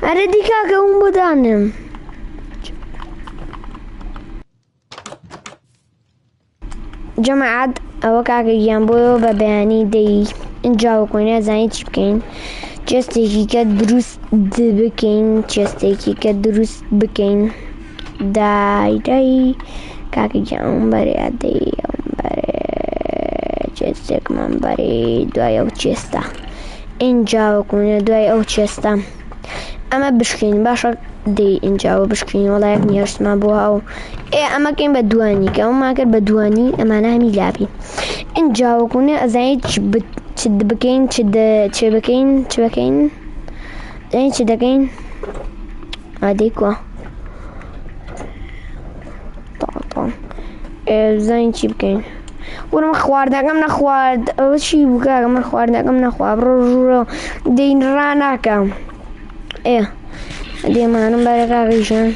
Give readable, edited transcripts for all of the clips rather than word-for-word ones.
أردي كاكا هم بدانم جماعة أو كاكا جنبو ببياني دي إنجاو كوينة زاني تشبكين جستيكي كدروس دبكين جستيكي كدروس بكين داي كاكا جنبو بري أدي جستيك من بري دواي أو جستا إنجاو كوينة دواي أو جستا أما بشكين باشا دي إنجاو بشكين والله يبني يرسمه بوها أو إيه أما كين بدواني كأو ما كر بدواني أما نامي لابي إنجاو كوني أزاي تشد بكين تشبكين زين تشدكين هاديكوا طاطا زين تشبكين ورم خوارد نقم نخوارد أول شي بكا قم نخوارد نقم نخوارد برو دين راناكا إيه دي ما أنا برا غيشان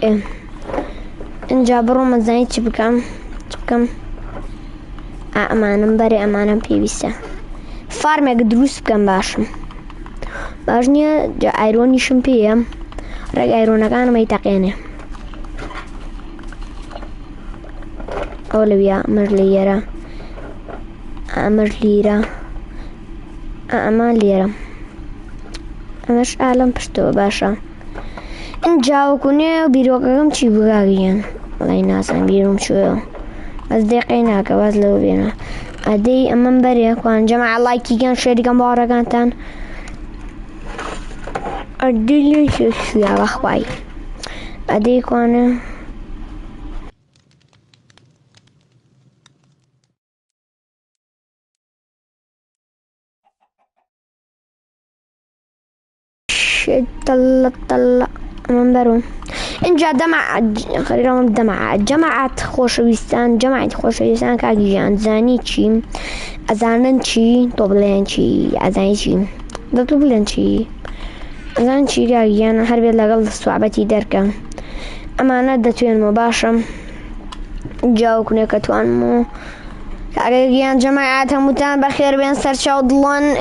إيه إن جابرو مزاي تبكم أمانة بري أمانة بيبسة فارم يقدروس بكم باشني جا أيروني شمبيه رجع أيرونا كان ما يتقينه أولويا أمر ليرة أمش أعلم بشتو باشا إن جاو كوني بيروكم تشي بغاقيان والله ناسا بيروم شويو أصدقائناك وازلو بينا أدي أمم بريا كوان جماعة لايكي كان شيري كان بارا كانتان أدي شو يا بخواي أدي كوان طلع منبرون إن جا جماعة خوشويستان كاجيان زاني چي أزانن چي طبلين چي أزاني چي طبلين چي أزان چي كاجيان هربي لقل صعبتي دركا أما ندتوين مباشرة جاو كني كتوان مو كاجيان جماعة هموتان بخير بين سرشا وضلان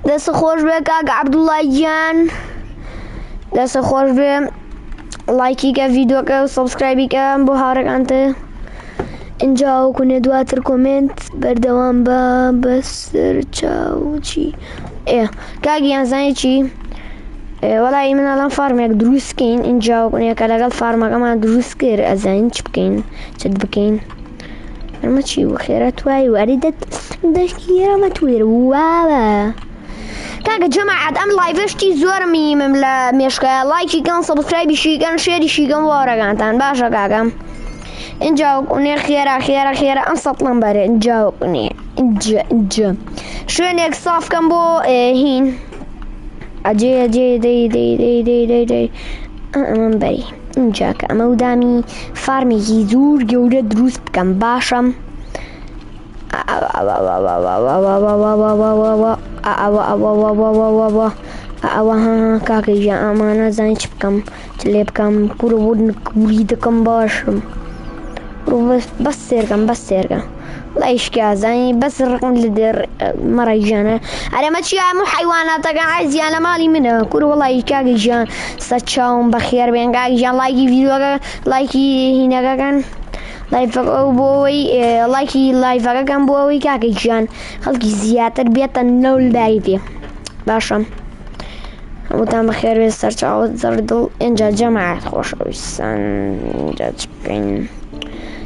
دست خوش به کاک عبدالله جان دست خوش به لایکی که ویدیو که سابسکرایبی که بهاره کنته اینجا کنه دواتر کومنت بردوام با بسر چاو چی کاکی انزانی چی والله من الان فارم یک دروس کن اینجا کنه که لگل فارم که من دروس کر ازانی چی بکن چد بکن اما چی و خیرت وای واردت دشتیره ما تویر واوا كاكا جماعة أم لايفشتي زور ميم لا مشكلة لايكي كان سبسكرايبي شي كان شيري شي كان ورا كان باشا كاكا انجاوك وني خيرا انصت لنبري انجاوك وني انجا شوين يك صاف كان بو هين ئەجێ دەی ئەمەم بەری اینجا کە ئەمە ودامی فارمێکی زۆر گەورە دروست بکەم باشم ئەوە کاکەیژە ئەمانە زانی چ بکەم چ لێ بکەم کوورە بۆ کووری دەکەم باشم بەس سێرگەم بەس سێرگە لایشکا زانی بەس ڕقم لە دێر مەڕەیژانە ئەرێمە چی هەموو حیواناتەکە عزیان لە ماڵی منە کوور وەڵی کاکەیژان سەر چاوم بەخێر بێن کاکەیژان لایکی ڤیدیۆکە لایکی هینەکەکەن لایکی لایڤەکەکەم بۆ ئەوەی کاکەیژان خەڵکی زیاتر بێتە نەول دایتێ باشە هەمووتان بەخێر بێت سەر چاوت زەردڵ ئینجا جەماعەت خۆشەویستان اینجا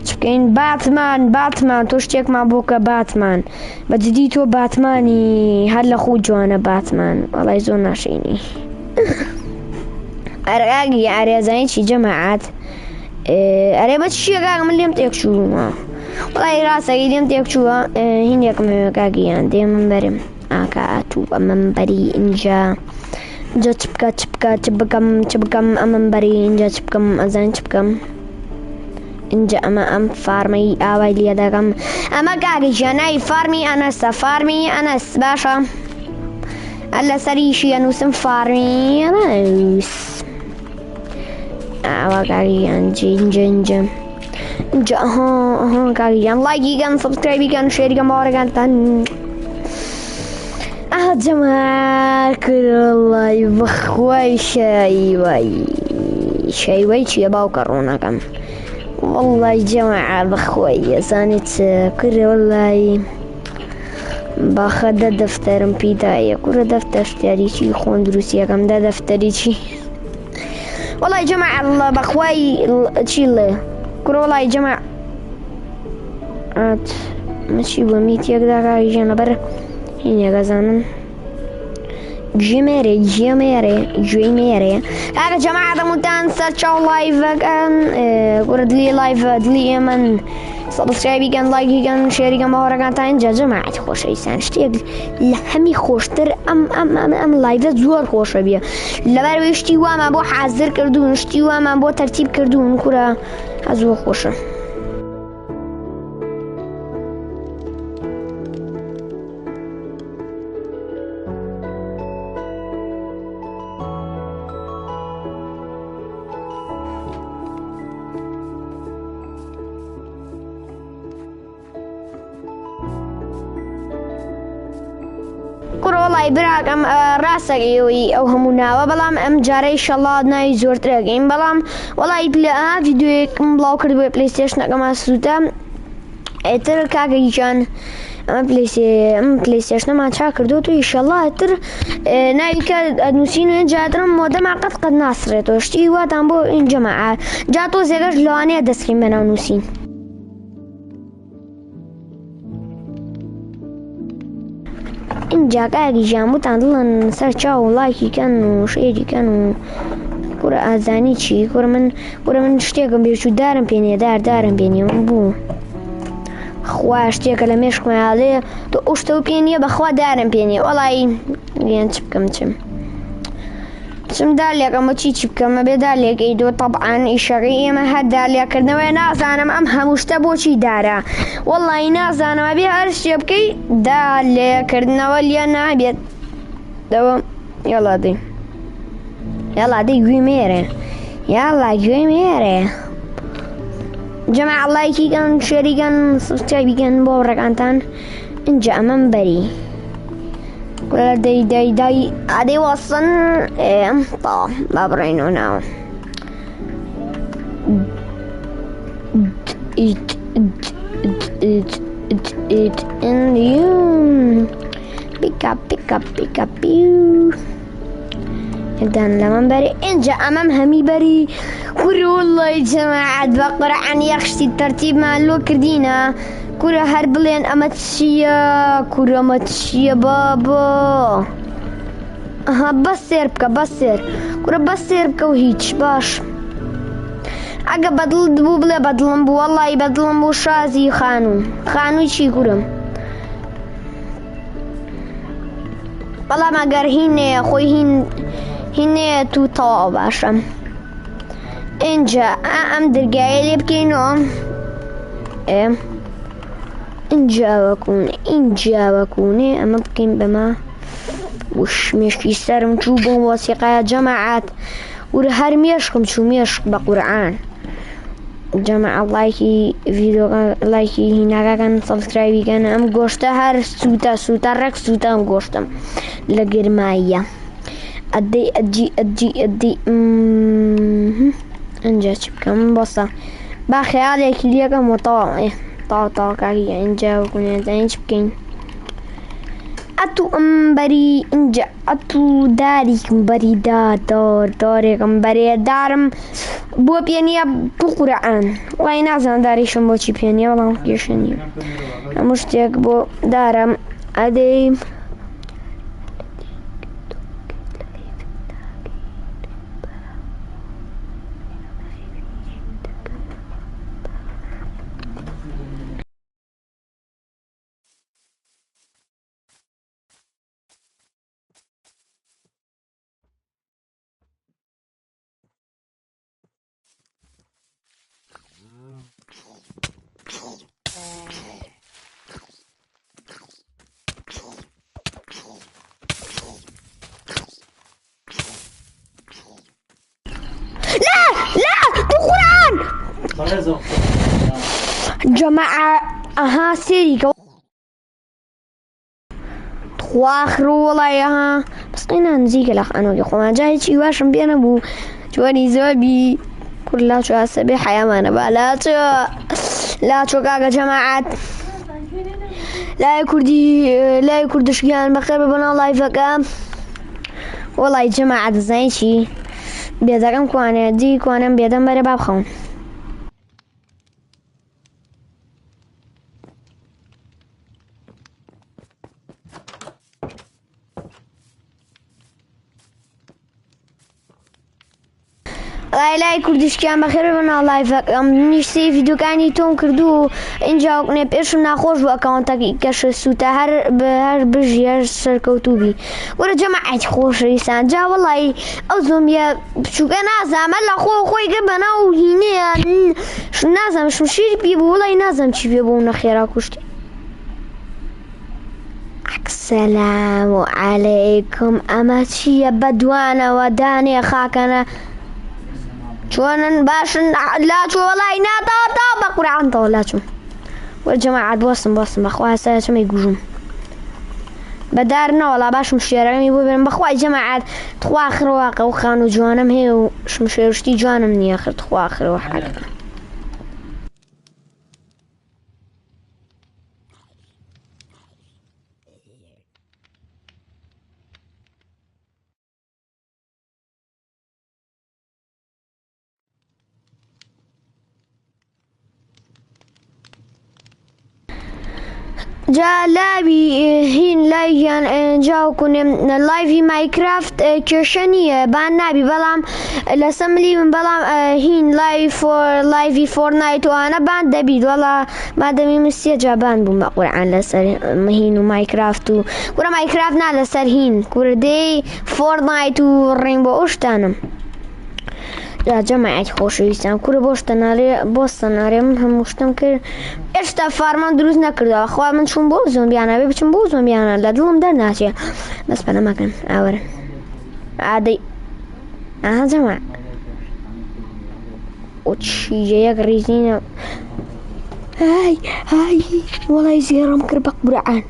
چ بکەین باتمان تۆ شتێکمان بۆ کە باتمان بەجددی تۆ باتمانی هەر لە خۆ جوانە باتمان وەڵای زۆر ناشینی ئەرگاگی ئارێزانی چی جەماعەت ئەرێ بە چیەکە من لێم تێکچوومە وەڵای ڕاستەکەی لێم تێکچووە هینێکم کاگییان دێمم بەرم ئاکاتوو ئەمەم بەری اینجا چ بکەم ئەمەم بەری اینجا چ بکەم ئەزان چ بکەم اینجا ئەمە ئەم فارمەی ئاوای لێ دەکەم ئەمە کاکەیژان ناوی فارمی ئەنەسە فارمی ئەنەس باشە هەر لەسەریشی ئەنووسم فارمی ئەنەس ئاوا کاکەیژان اینجا کاکەیژان لایکی کەن سەبسکرایبی کەن شێریکەن باوەڕەکانتان جەماعەت کورەڵای بەخوای شەیوەی چییە باوکە ڕوونەکەم والله جەماعەت بەخوای ئەزانێت کورە وەڵای باخە دەفتەرم پیدایە کوورە دەفتەر شتیاریی خۆن دروستیەکەم دەفتەری چی وەڵای جەماعەت بەخوای چی لێ کوورە وەڵای جەماعەت مەچی بۆ میتێکدا کاکەیژان لەبەر هینێکەزانم گوێی مێرێ کاکە جەماعەت هەمووتان سەر چاو لایڤەکەن کوورە دلی لایڤە دلی ئێمەن سەبسکرایبیکەن لایکیکەن شێریکەن باوەڕەکانتان اینجا جەماعەتی خۆشەویستان شتێک لە هەمی خۆشتر ئەم لایڤە زۆر خۆشە بیە لەبەرەوەی شتی وامان بۆ حازر کردوون شتی وامان بۆ تەرتیب کردوون کوورە زۆر خۆشە کوڕۆڵای براکەم ڕاستەکەیەوەی ئەو هەموو ناوە بەڵام ئەم جارەی شەڵات ناوی زۆرترەکەین بەڵام وەڵای ڤیدیۆیەکم بڵاو کرد بۆ پلەیستێشنەکەمە سووتە ئێتر کاکەیژان ئەمە پلەیستێشنەمان چا کردو و ئیشەڵا ئێتر ناویکە ئەنووسین و جاترم مۆدەما قەت ناسرێتەوە شتی واتان بۆ این جەماعەت جا تۆزێکەش لەوانەیە دەستکەین بەناو نووسین اینجا کاکەیژان بوتان دڵن سەر چاو لایکیکەن و شێریکەن و کوورە ئازانی چی کوورە من شتێکم بێچوو دارم پێنیە دارم پێنیە من بوو خوا شتێکە لە مێشکمەیاڵێ تۆ ئەو شتە و پێنیە بەخوا دارم پێنیە وەڵی گیان چ بکەم چم دالێکەمە چی بکەمە بێ دالێکەی دۆ تەبعان ئیشەکەی ئێمە هەر دالێکردنەوەی نازانم ئەم هەموو شتە بۆچی دارە وەڵی نازانەوە بێ هەر شتێ بکەی دالێکردنەوە لێ نابێت دەوە یاڵادەی گوێ مێرێ جەماعەت لایکیکەن شێریکەن سبسکرایبیکەن بۆ باوەڕەکانتان اینجا ئەمەم بەری کوورە دەی ئادەی وەسن تا با بڕێنەوە ناوە pick up دان لەمەم بەری ئینجا ئەمەم هەمی بەری کوورە وەڵڵای جەماعەت بە قورعان یەخشتی تەرتیبمان لۆ کردینە کوورە هەر بڵێن ئەمە چییە کوورە ئەمە چییە بابا ئەها بەس سێر بکە کوورە بەس سێر بکە و هیچ باش ئەگە بەدڵت بوو بڵێ بەدڵم بوو وەڵڵای بەدڵم بوو شازی خانووی چی کوورم بەڵام ئەگەر هینێ خۆی هینێ تو تەواو باشە. اینجا ئەم دەرگایە لێ بکەینەوە. اینجا وەکوونێ ئەمە بکەین بەمە وش مێشکی سەرم چوو بۆ وەسیقایە جەماعەت ورە هەر مێشکم چوو مێشک بە قورعان. جەماعەت لایکی ڤیدیۆ لایکی هیناکەکەن سەبسکرایبیکەن. ئەم گۆشتە هەر سووتە ڕێک سووتە ئەم گۆشتم لە گرماییە. ئەدی ئەنجا چی بکەم بەسە با خەیاڵێکی لێکەم و تاو کاکی ئەنجا وەکوونێ چی بکەین. ئەتو ئەمبەری ئینجا ئەتو داریکم بەری دارێکم بەرێدارم بۆ پێنیە بقورعان وڵی نازانم داریشم بۆچی پێنیە بەڵام کێشە نییە هەموو شتێک بۆ دارم. ئەدەی لا بقورعان جەماعە ئەها سێریکە خواخرۆ وڵی ئەها بەسقینا نزیکە لە خانۆکی خۆمان جا هیچی واشم پێ نەبوو جوانی زۆبی کور لاچۆ هەسەبێ حەیامانە با لاچۆ کاکە جەماعەت لای کوردشگیان بەخێر ببنەوە لایڤەکە. وڵی جەماعەت دەزانی چی بێدەکەم کوانێ دی کوانم بێدەم بەرە با بخەون. لای کوردشکیان بەخێر ببنەوە لایڤەکەم نیشتەی ڤیدیۆکانی تۆم کردو اینجا وەکنێ پێشم ناخۆش بوو ئەکاونتەکەی کەشە سووتە هەر بژی هەر سەرکەوتوبی وەرە جەماعەتی خۆشەویستان جا وەڵی ئەو زۆمبیە بچووکە نازانمە لە خۆی گە بەناو هینەیە نازانم شمشیری پێ بوو وڵی نازانم چی پێ بوو نەخێرا کوشتی. سەلام عەلەیکم ئەمە چییە بەدوانەوە دانێ خاکەنە چۆنن باشن لاچۆ وەڵی ناتاوە بە قورعانتەوە لاچوو وەرە جەماعەت بۆستم بەخوا هەستا چەمەی گوژم بەدار نەوەڵا باشم شێرەکەمی بۆ بێنم بەخوای جەماعەت تخوا خڕواقە و خان و جوانم هەیە و شمشێرشتی جوانم نییە خر تخوا خرەوە حەقەکە. جا لاوی هین لایڤیان جاوکونێ لایڤی مایکرافت کێشە نییە بان نابی بەڵام لەسە ملی من بەڵام هین لایڤی فۆرنایت وانە بان دەبیت وەڵا مادەمی مسیە جا بان بووم بە قورعان لەسەر هین و مایکرافت و کورە مایکرافت نا لەسەر هین کوردەی فۆرنایت و ڕێنگ بۆ ئەو شتانم. جەماعەتی خۆشەویستان کورە بۆ سەنارێم هەموو شتم کرد ئێشتا فارمان دروست نەکردەوە خوا من چوون بۆ زۆمبیانە بێ بچم بۆ زۆمبیانە لە دڵم دەرناچێ بەس پەنە مەکەن ئاوەرە ئادەی ئاها جەماع ئۆ چیە یەک ڕیزینە های وەڵی زێڕم کرد بە قورعان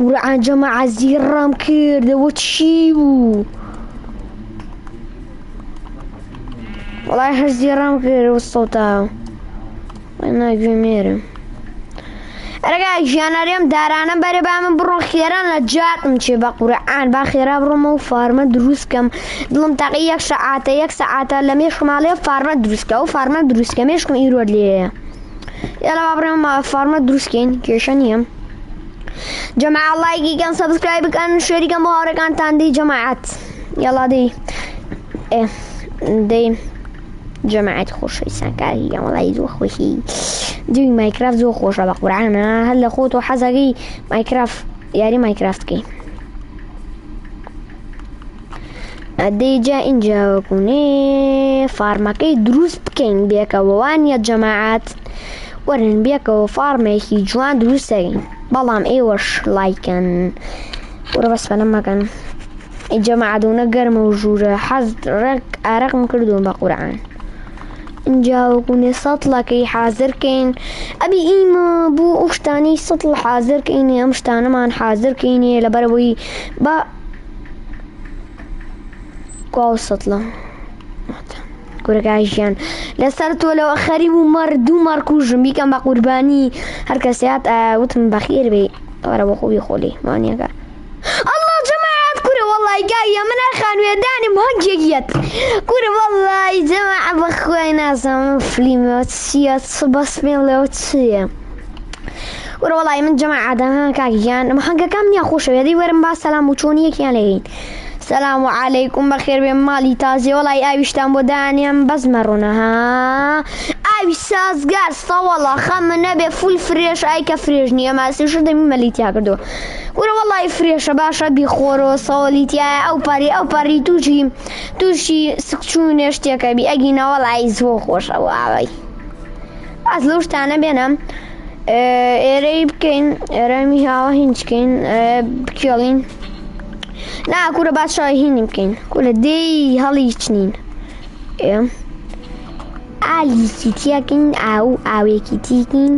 قورعان جەماعە زیڕام کردەوە چی بوو وەڵی هەر زیێڕام کردەوە سەوتاوە ناگوێ مێرم ئەرەگا ژیانەرێم دارانە بەرە با من بڕۆ خێران لە جاتم چێ بە قورعان با خێرا بڕۆمە و فارمە دروستکەم دڵم تاقی یەک سەعاتە لە مێشکماڵێ فارمە دروستکە و فارمە دروستکە مێشکم ئیرۆ لێیە یالا با بڕێمە فارمە دروستکەین کێشە نییە. جەماعە لایکیکەن سەبسکرایب بکەن شێریکەن بۆ هاوڕێکانتان دەی جەماعەت یاڵا دەی جەماعەت خۆشەویستان کاری وەڵی زۆر خۆشی دوی مایکرافت زۆر خۆشە بە قورعانە هەر لە خۆت و حەزەکەی مایکرافت یاری مایکرافتکەی ئەدەیجا اینجا وەکوونێ فارمەکەی دروست بکەین بێکەوەوانە جەماعەت وەرن بێکەوە فارمێکی جوان دروستەکەین بەڵام ئێوەش لایکەن وەرە بەس بەنەم مەکەن جەماعەدونە گەرمە و ژوورە حەز ڕێک ئارەقم کردوون بە قورعان اینجا وەکوونێ سەتڵەکەی حازرکەین ئەبی ئیمە بوو ئەو شتانەی سەتڵ حازرکەینێ ئەم شتانەمان حازرکەینێ لەبەرەوەی بە گواو سەتڵە گورەکای ژیان لەسەر تۆ لەوە خەریب و مەردوو مەڕکوژم بیکەم بە قوربانی هەر کەسێت وتم بەخێر بێ وەرە بە خۆبی خۆلی وانیەکە ئەڵڵا جەماعەت کورە وەڵڵای گایە من هەر خانوێدانم هەنگێکیەت کورە وەڵڵای جەماعە بەخوای نازانم فلیمەوە چییە چ بەسمێڵ لەوە چییە وەرە وەڵای من جەماعەدەها کاکیان ئەمە هەنگەکەم نییە خۆشەوێدەی وەرم با سەلام و چۆنی یەکیان لەگەین سلام علیکم بەخێر بێ ماڵی تازێ وەڵای ئاویشتان بۆ دانێم بەس مەڕۆنەها ئاوی سازگار سەوەڵە خەمە نەبێ فول فرێش ئایکە فرێژ نییە ماسیش دەمی مەلیتیا کردو وەرە وەڵای فرێشە باشە بیخۆرەوە سەوەلیتیایە ئەو پەڕی تووشی سکچوونێ شتێکە بی ئەگینە وەڵای زۆر خۆشە ئاوای ئەس لەو شتانە بێنم ئێرەی بکەین ئێرەمی هاوە هینچکەین بکێڵین نا کورە باشای هینی بکەین کورە دەی هەڵی چنین ئالیکی تیاکەین ئاوێکی تیکین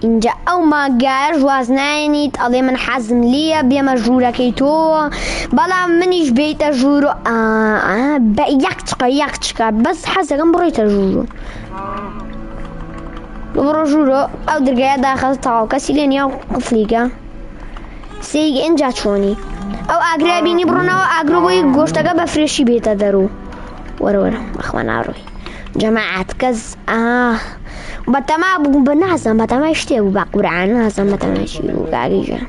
اینجا ئەو ماگایە ژوازنایەنیت ئەڵێ من حەزم لێە بێمە ژوورەکەی تۆ بەڵام منیش بێیتە ژوور و بە یەک چکە بەس حەزەکەم بڕۆیتە ژوور بڕۆ ژوورۆ ئەو دەرگایە داخەز تاو کەسی لێ نیە قفلیکە سێیگە ئینجا چۆنی ئەو ئاگرای بینی بڕۆنەوە ئاگرۆ بۆی گۆشتەکە بە فرێشی بێتە دەرو وەرەوەرە بەخوا ناڕۆی جەماعەت کەس بەتەما بوو بە نازم بەتەمای شتێ بوو بە قورعان نازم بەتەماشی بوو گاگیژە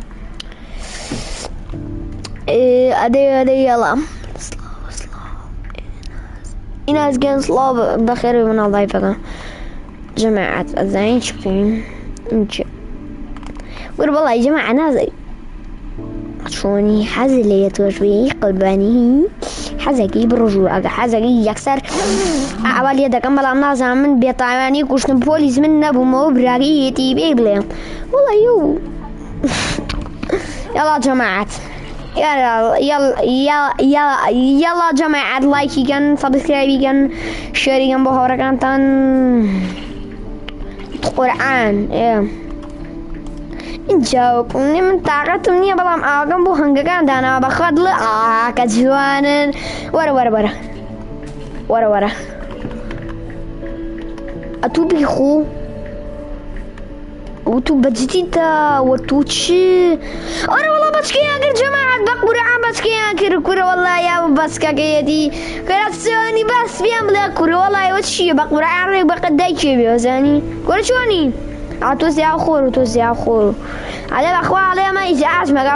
ئەدەی یەڵا ئینازگەن سڵاو بەخێر بێ مناڵ دایفەکە جەماعەت ئەزانین چی بکەین اینجا وەرە بەڵای جەماعە نازای چۆنی حەزی لێیە تۆش بێ قوربانی حەزێکی بڕۆژوو ئەگە حەزەکەی یەکسەر ئاوا لێ دەکەم بەڵام نازانم من بێتاوانی کوشتن پۆلیس من نەبوومەوە براگەیەتی بێ بڵێم وەڵی یەڵا جەماعەت یەڵا جەماعەت لایکیکەن سەبسکرایبیکەن شێریکەن بۆ هاوڕەکانتان قورعان اینجا وەکوونێ من تااقەتم نییە بەڵام ئاگەم بۆ هەنگەکان داناوە بەخوات لە کە جوانن وەرە ئەتوو بیخۆ وتو بەجدیتە وەتو چی وەرە وەڵا بەچکەیان کرد جەماعەت بە قورعان بەچکەیان کرد کورە وەڵای یا بەسکەکەیەتی کەرەچۆنی بەس پێم بڵێ کورە وەڵایەوە چییە بە قورعان ڕێک بەقەت دایکێ بێ وەزانی کورە چۆنی تۆ زیاو خۆر و تۆ زیاو خۆر ئەلێ بەخوا ئەڵێمە ئیجاعاتمەگە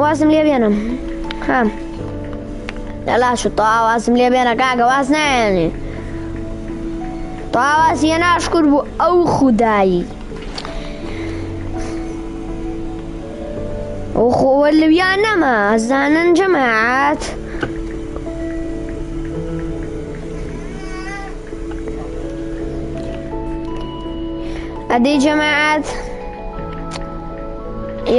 وازم لێ بێنم لەلاش تۆ ئاوازم لێ بێنە کاکە واز نایێنێ تۆ ئاوازیە ناشکر بوو ئەو خودایی خۆوە لەویان نەما ئەزانن جەماعەت ئەدەی جەماعەت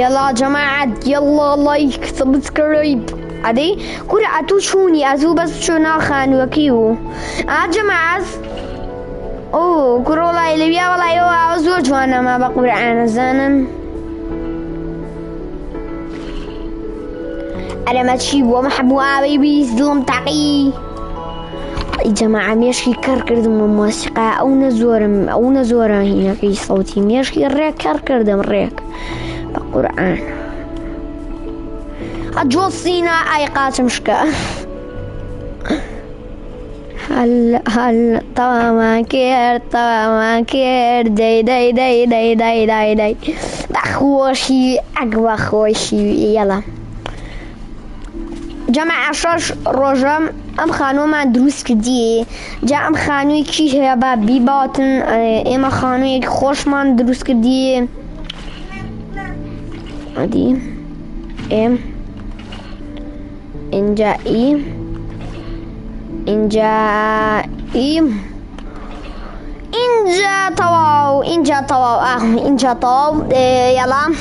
یەڵا جەماعەت یەڵا لایک سەبسکرایب ئەدەی کورە ئەتوو چوونی ئەزوو بەس بچۆ ناو خانووەکەی و جەماعەت کورە وەڵای لەویا وەڵای ئەوە زۆر جوانەما بە قورعان ئەزانن ئەرەمە چی بووە مە هەموو ئاوەی بیست دڵم تەقی جەماعە مێشکی کەڕ کردم و مۆسیقا ئەو نەزۆرە هینەکەی سەوتی مێشکی ڕێک کەڕ کردم ڕێک بە قورعان ئەجۆسینە ئای قاچم شکە هەل تەوامان کرد دەی بەخۆشی ئەگ بەخۆشی یەڵە جماعة شش رجم ام خانو ما دروس كدي جا ام خانوي كي هي بابي باطن اما خانوي خوش من دروس كدي ادي ام انجا اي انجا اي انجا طواو انجا طواو انجا طواو يلا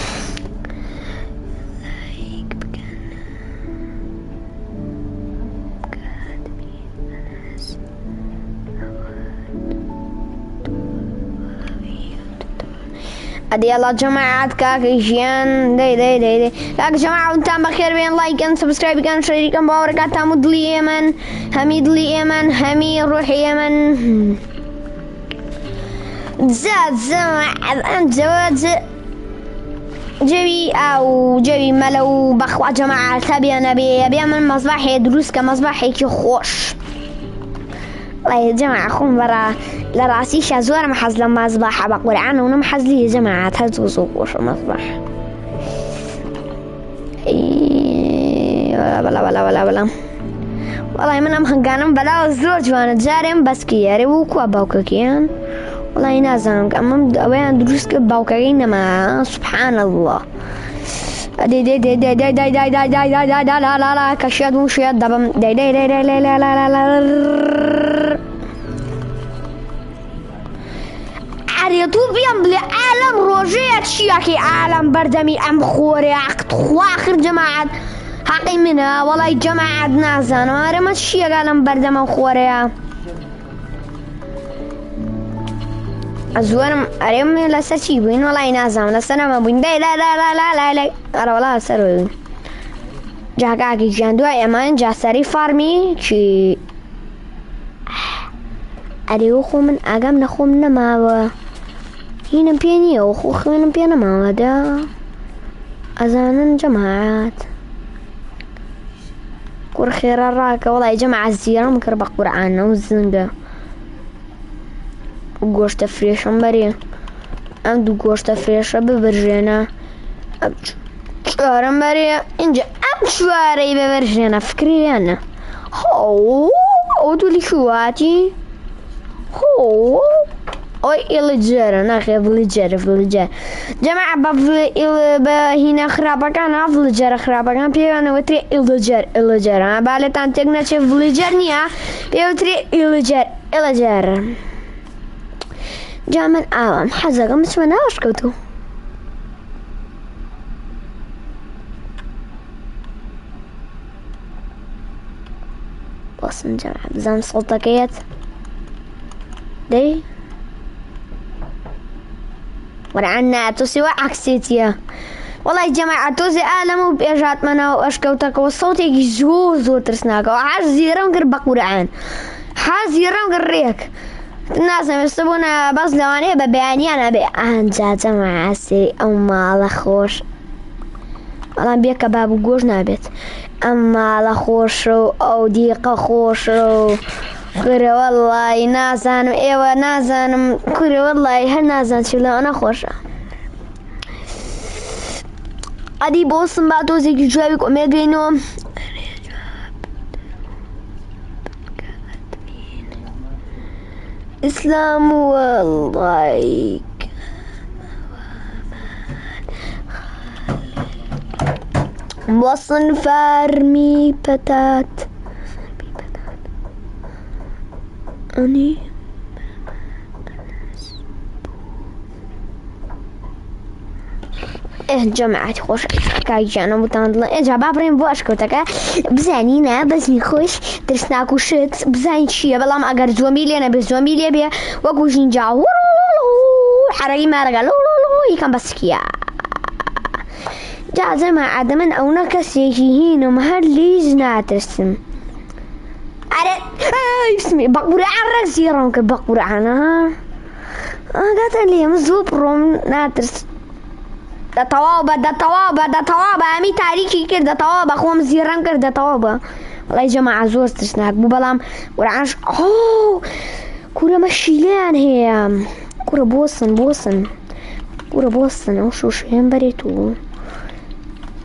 ادي يلا جماعة كاكيشيان دي كاك جماعة وانتم بخير بين لايك ان سبسكرايب كان شريك ان باوركات مدلي يمن همي دلي يمن همي روحي يمن زاد جماعة انت جوي او جوي ملو بخوا جماعة تبي نبي من مصباحي دروس كمصباحي كي خوش والله يا جماعة خون برا لراسي شازوار محز لما مصباح بقرآن ونمحز لي يا جماعة تهزو سوقوش المصباح بلا والله من أمخنقانم بلا وزور جوانا جارم بس كياري وكوا باوكاكيان والله نازم كأمم أويان دروس كباوكاكين ما سبحان الله داي كشياد وشياد دبم عريتو بيام بلي عالم روجيات شياكي عالم بردمي ام خوري عقد خواخر جماعة حقي منها والله جماعة نازان ما رمت شياك عالم بردم خوري أزوار أريم لسه تجيبين والله نازم لسه أنا ما بين لا أنا والله سروي جاكا كي جاندوا أمان جاسري فارمي شي أريو خو من أجمع نخو من ما هنا بيني أخو خو بينا ما هذا أذان جماعات كور خير الراكة والله يا جماعة الزيارة مكربة قرآن وزنجة وقوشت فريش بري أمدو قوشت فريش ببرجينا شوارم بري إنجا أم شواري ببرجينا فكري أنا هو تولي شواتي هو أي إلجار ناخي فيلجار جماعة هنا خرابة كان فيلجار خرابة كان بيانا وتري إلجار أنا بالتان تجنا شيء فيلجار نيا بيوتري إلجار جامن عالم حزق مش مناش كتو وصل جماعة بزام صوتكيت دي ورعنا توسي وعكسيتيا والله يا جماعة توسي عالم وبيجات منا واشكوتك والصوت يجي زو ترسناك وحازيرم غير بقرعان حازيرم غير ريك الناس يسبونا بس لو أنا ببياني أنا بأنجا جماعة سي أما على خوش أنا بيك باب جوج نابت أما على خوش أو ديقة خوش كوري والله نازن إيوة نازن كوري والله هل نازن شو أنا خوش أدي بوسم بعدو زي جوابك أميجينو إسلام والله وصن فارمي بتات أني جماعة خوش كاي جانا متعندلا جابا برين بواش كوتاكا بزانينا بزني خوش درسناكو شت بزاني شيا بلام اگر زومبيلي انا بزومبيلي بيا وكو جينجا حرقي مارغا يكن بسكيا جا جماعة دمن اونا كسيجيهين ومهليز ناترسم اسمي بقبوري عن رزيرون كبقبوري عنها قالت لي مزوب روم ناترس دا توابا امي تاريخي كر دا توابا خوام زيران كر دا توابا والله يا جماعة زور تشناك بو بلام ورعاش كورة مشيلان هي كورة بوسن كورة بوسن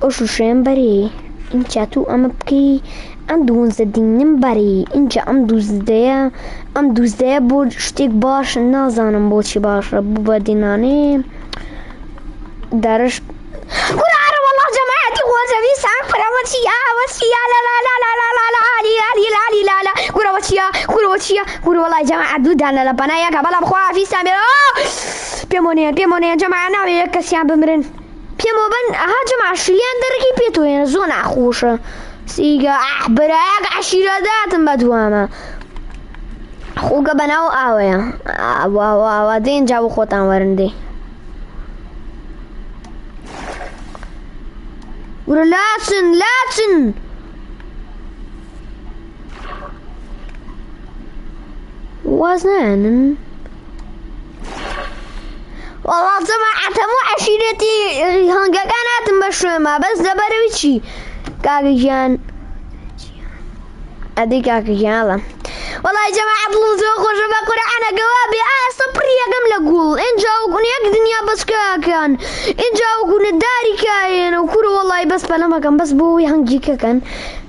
اوشو شين بري اینجا تو ئەمە بکەی ئەم 12 نمبەری اینجا ئەم دوزدەیە بۆ شتێک باش نازانم بۆچی باشە بوو بە دینانێ دەرش قورآن والله جماعتي خوزوي سان قروتيا وسيا لا لا لا لا لا لا لا لا لا لا لا لا قروتيا والله جماعة دودانا لبنايا قبل بخوا في سامي بيمونيا جماعة ناوي كسيان بمرن بيمو بن ها جماعة شليان دركي بيتوين زون أخوشة سيجا براك عشيرة ذات بدوامة خوكا بناو آويا واو دين جابو خوتان ورندي لاتن وزن والله جماعة مو عشيرتي هنگا كانت بشوما بس دبرويشي كاكيان ادي كاكيان والله يا جماعة طلوزو خوش بقرآن جوابي صبري قم لقول إن جاوكن يك دنيا بس كان إن جاوكن الداري كاين وكرو والله بس بلا كان بس بوي هنجي كان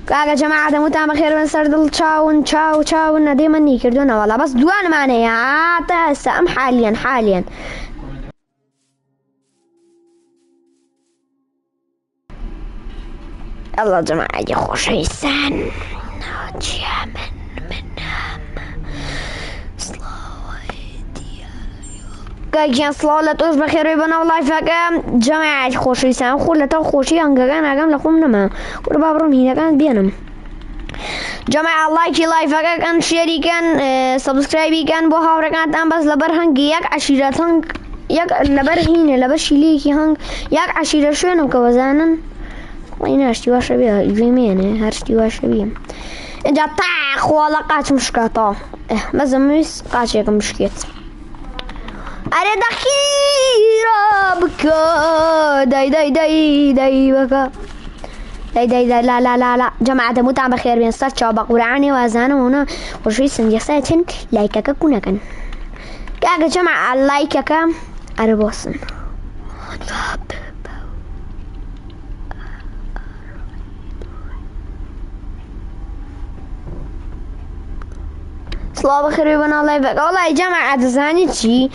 كاكا جماعة متام خير من سردل تشاو ديما نيكردونا والله بس دوان معنى يا تهسا حاليا الله جماعة يا خوش إنسان ناجيا منام كاكيان صلاة توش بخير ويبنا والله فاكا جماعة خوشي سام خولتا خوشي هنگا كان لكم نما وربا برم هنا كانت بينم جماعة لايك فاكا كان شيري كان سبسكرايبي كان بو هاورا كانت ام بس لبر هنگ يك عشيرات هنگ يك لبر هنا لبر شيليكي هنگ يك عشيرة شوينو كوزانن وين هرشتي واشا بيها جيمين هرشتي واشا بيها انجا طاق والله قاش مشكاطا مزميس قاش يك مشكيت أريد أخيرا بكا داي بكا داي لا جماعة متعب بخير بين صوت شعب قرآني وأذانه هنا وشوي سنجساتن لايكاكا كوناكن كاكا جماعة لايكاكا أربوسن صلاة بخير ويبنا الله يبقى والله يا جماعة زاني شي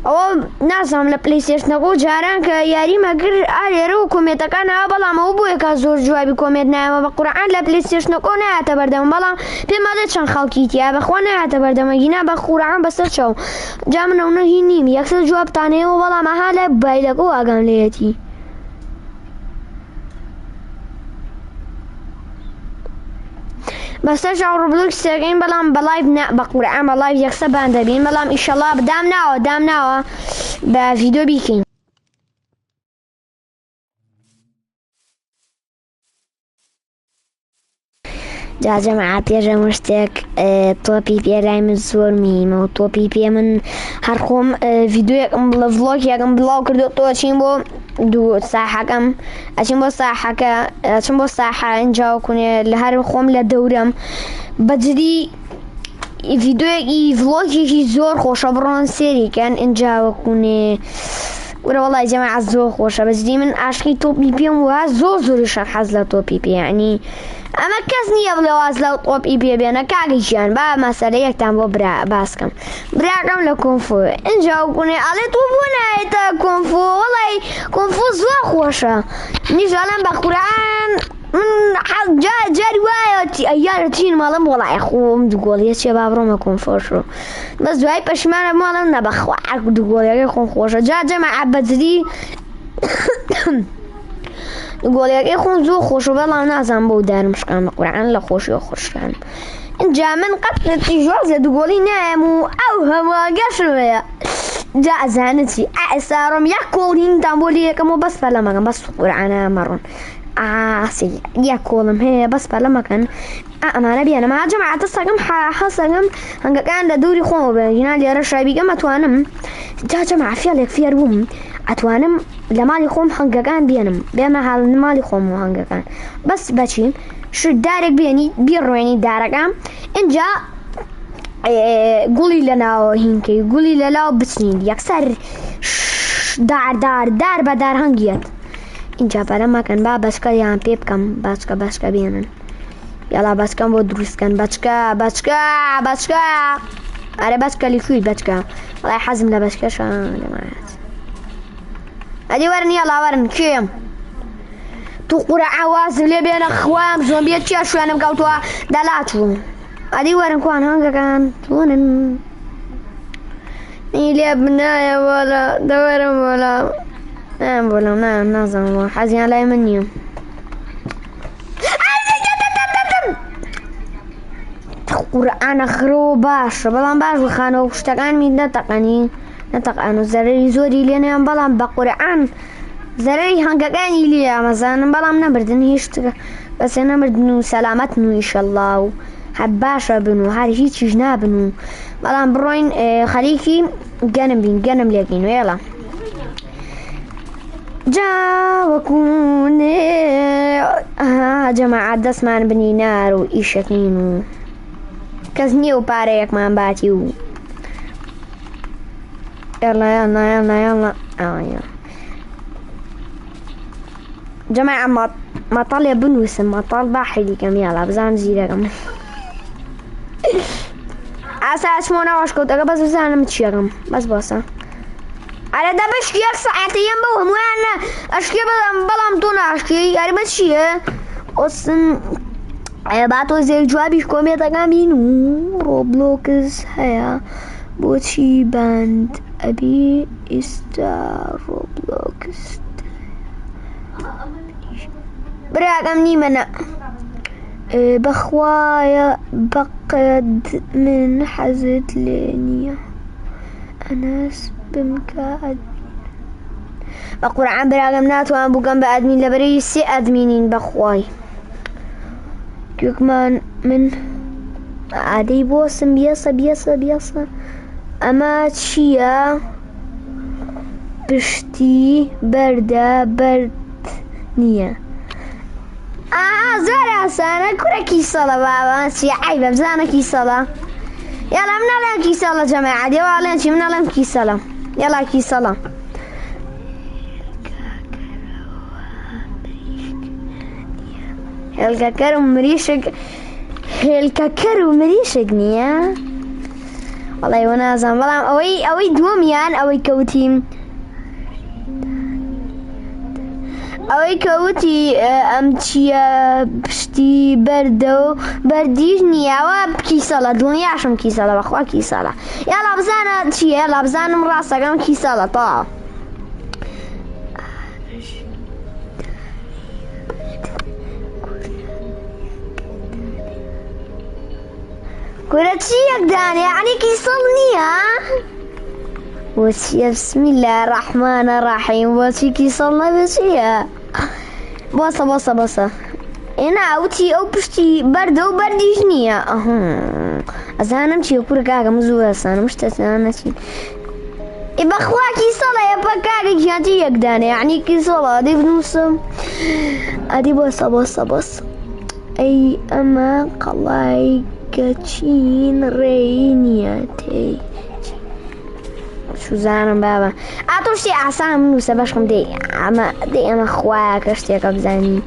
أو نازم لبلاي ستيشن نقول جاران كياري ما قر أريرو كوميت كان بلا ما أبوي كزور جوابي كوميت نعم بقرآن لبلاي ستيشن نقول نعتبردم بلا بما دشان خالكيتي أبخوانا نعتبردم جينا بقرآن بس تشو جامنا ونهينيم يكسر جواب تاني وبلا ما هلا بايلك وأقام ليتي بس ترجع روبلوكس ساقين بلام بلايف بقرآن بلايف يكسب باندبين بلام إن شاء الله دامنا بفيديو بيكين جا جماعة يا مشتاق توبي بي راي من زور ميم و توبي بي من هرخوم فيديو يكم بلا فلوج يكم بلا كردو تو أشين بو دو ساحة كم أشين بو ساحة إنجاو كوني لهر خوم لدورم بجدي فيديو يكي فلوج يكي زور خوش بران سيري كان إنجاو كوني ورا والله يا جماعة زور خوشة بس دي من عشقي توبي بيهم وها زور حزلة توبي بي يعني أما كسني يبغى وازلة توبي بي أنا كاجيان با مسألة يكتم ببرا باسكم براكم لكونفو إن جاو كوني على توبونا إتا كونفو والله كونفو زور خوشة نيجالن بقرآن من جاري وايتي أيار تين مالم والله أخوهم تقول يا شباب روما كونفوشو بس دواي بشمانة مالم نبخوا تقول يا أخوهم خوشة جماعة بدري تقول يا أخوهم زو خوشو بلا نازم بودار مش كان بقرآن لا خوش كان إن جاء من قتل تجوز تقولي نامو أوهم وقشوا جاء زانتي أسارم يقولين تقولي كم بس فلا ما بس قرآن مرون سي يقولهم هي بس فلا ما كان أنا نبي أنا ما جماعة الصقم حصقم هنقا كان دوري خوم بينا لي رشاي كما توانم جا جماعة فيالك في روم أتوانم لمالي خوم هنقا كان بينا حال مالي خوم هنقا كان بس بچين شو دارك بيني بيرويني دارك إن جا قولي لنا هنكي قولي لنا بسنين يكسر دار بدار هنجيت اینجا بەرەمەکەن با بەچکەیان پێ بکەم بەچکە بێنن یاڵا بەچکەم بۆ دروستکەن بەچکە ئەرێ بەچکە لیکوید بەچکە وەڵای حەزم لە بەچکەشە دەمایەت ئەدی وەرن یاڵا وەرن کێم تو قورە ئاوازم لێ بێنە خوام زۆمبیە چیا شوێنم کەوتووە دەلاچوو ئەدی وەرن کوان هەنگەکان چۆنن لێ بنایە وەڵا دەوەرم وەڵا بۆلم نازانم حەزیان لای من نییە قورئانە خرەوە باشە بەڵام باش بخانەوە شتەکانمی نەتەقان و زەرەری زۆری لێنیان بەڵام بە قورئان زەرەری هەنگەکانی لێ ئەمەزانم بەڵام نەبردن هیچ بەسێ نەمردن و سەلامەتن و ئیشەڵڵا و هەر باشە بن و هەر هیچیش نابن و بەڵام بڕۆین خەریکی گەنم بین گەنم لێگەین وێڵە جاوەکوونێ جەماعەت دەستمان بنی نار و ئیشەکەین و کەس نییە و پارەیەکمان باتی و یاڵا جەماعە مەتەڵێ بنووسم مەتەڵ با حیلیکەم یاڵا بزانم زیرەکەم ئاسا ئەچمۆنەوەش کەوتەکە بەس بزانم چیەکەم بەس باسە ئەرە دە بەشکی یەک سەعاتەیەم بەو هەمویانە ئەشکێ بەڵام تۆ ناشکی یاریمە چییە ئۆسن با تۆ زێر جوابیش کۆمێتەکان بین و ڕۆبلۆکس هەیە بۆچی باند ئەبی ئێستا ڕۆبلۆکس براکەم نیمەنە بەخوایە بەقەد من حەزت لێ نییە ئەنەس بمکە بە قورئان براکەم ناتوان بووکەم بە ئەدمین لەبەرەی سێ ئەدمینین بەخوای گوێکمان من ئادەی بۆسم بیەسە ئەمە چییە پشتی بەردە بەرد نییە زۆر ئاسانە کوڕێکی سەڵە بابا چی عیبە بزانە کیسەڵە یاڵا منەڵێم کیسەڵە جەماعەت دێواڵێن چی منەڵێم کیسەڵە یاڵا کیسەڵە هێلکەکەر و مریشک نییە وەڵای وە نازانم بەڵام ئەوەی دووەمیان ئەوەی کەوتیم ئەوەی کەوتی ئەم چییە پشتی بەردە و بەردیش نییەوە کیسەڵە دڵنیاشم کیسەڵە بەخوا کیسەڵە یاڵا بزانە چییە یاڵا بزانم ڕاستەکەم کیسەڵە تەواو کورە چی یەکدانێ یعنی کیسەڵ نییە وەچیە بسمی الله ڕەحمانە ڕەحیم بۆچی کیسەڵ نەبێ چییە بۆسە ئێنا وتی ئەو پشتی بەردە و بەردیش نییە ئەزانم چیە کوورە کاکەم زوو ئەسانم شتەسان نەچین بەخوا کیسەڵە ئێپە کاکە گیانتی یەکدانێ یعنی کیسەڵە ئەدەی بنووسم ئەدی بۆسە ئەی ئەمە قەڵای گەچین ڕێی نییە تێی شوزانم بابا ئاتۆ شتی ئاسان بنووسە بەشم دەی ئەمە خوایە کە شتێکە بزانی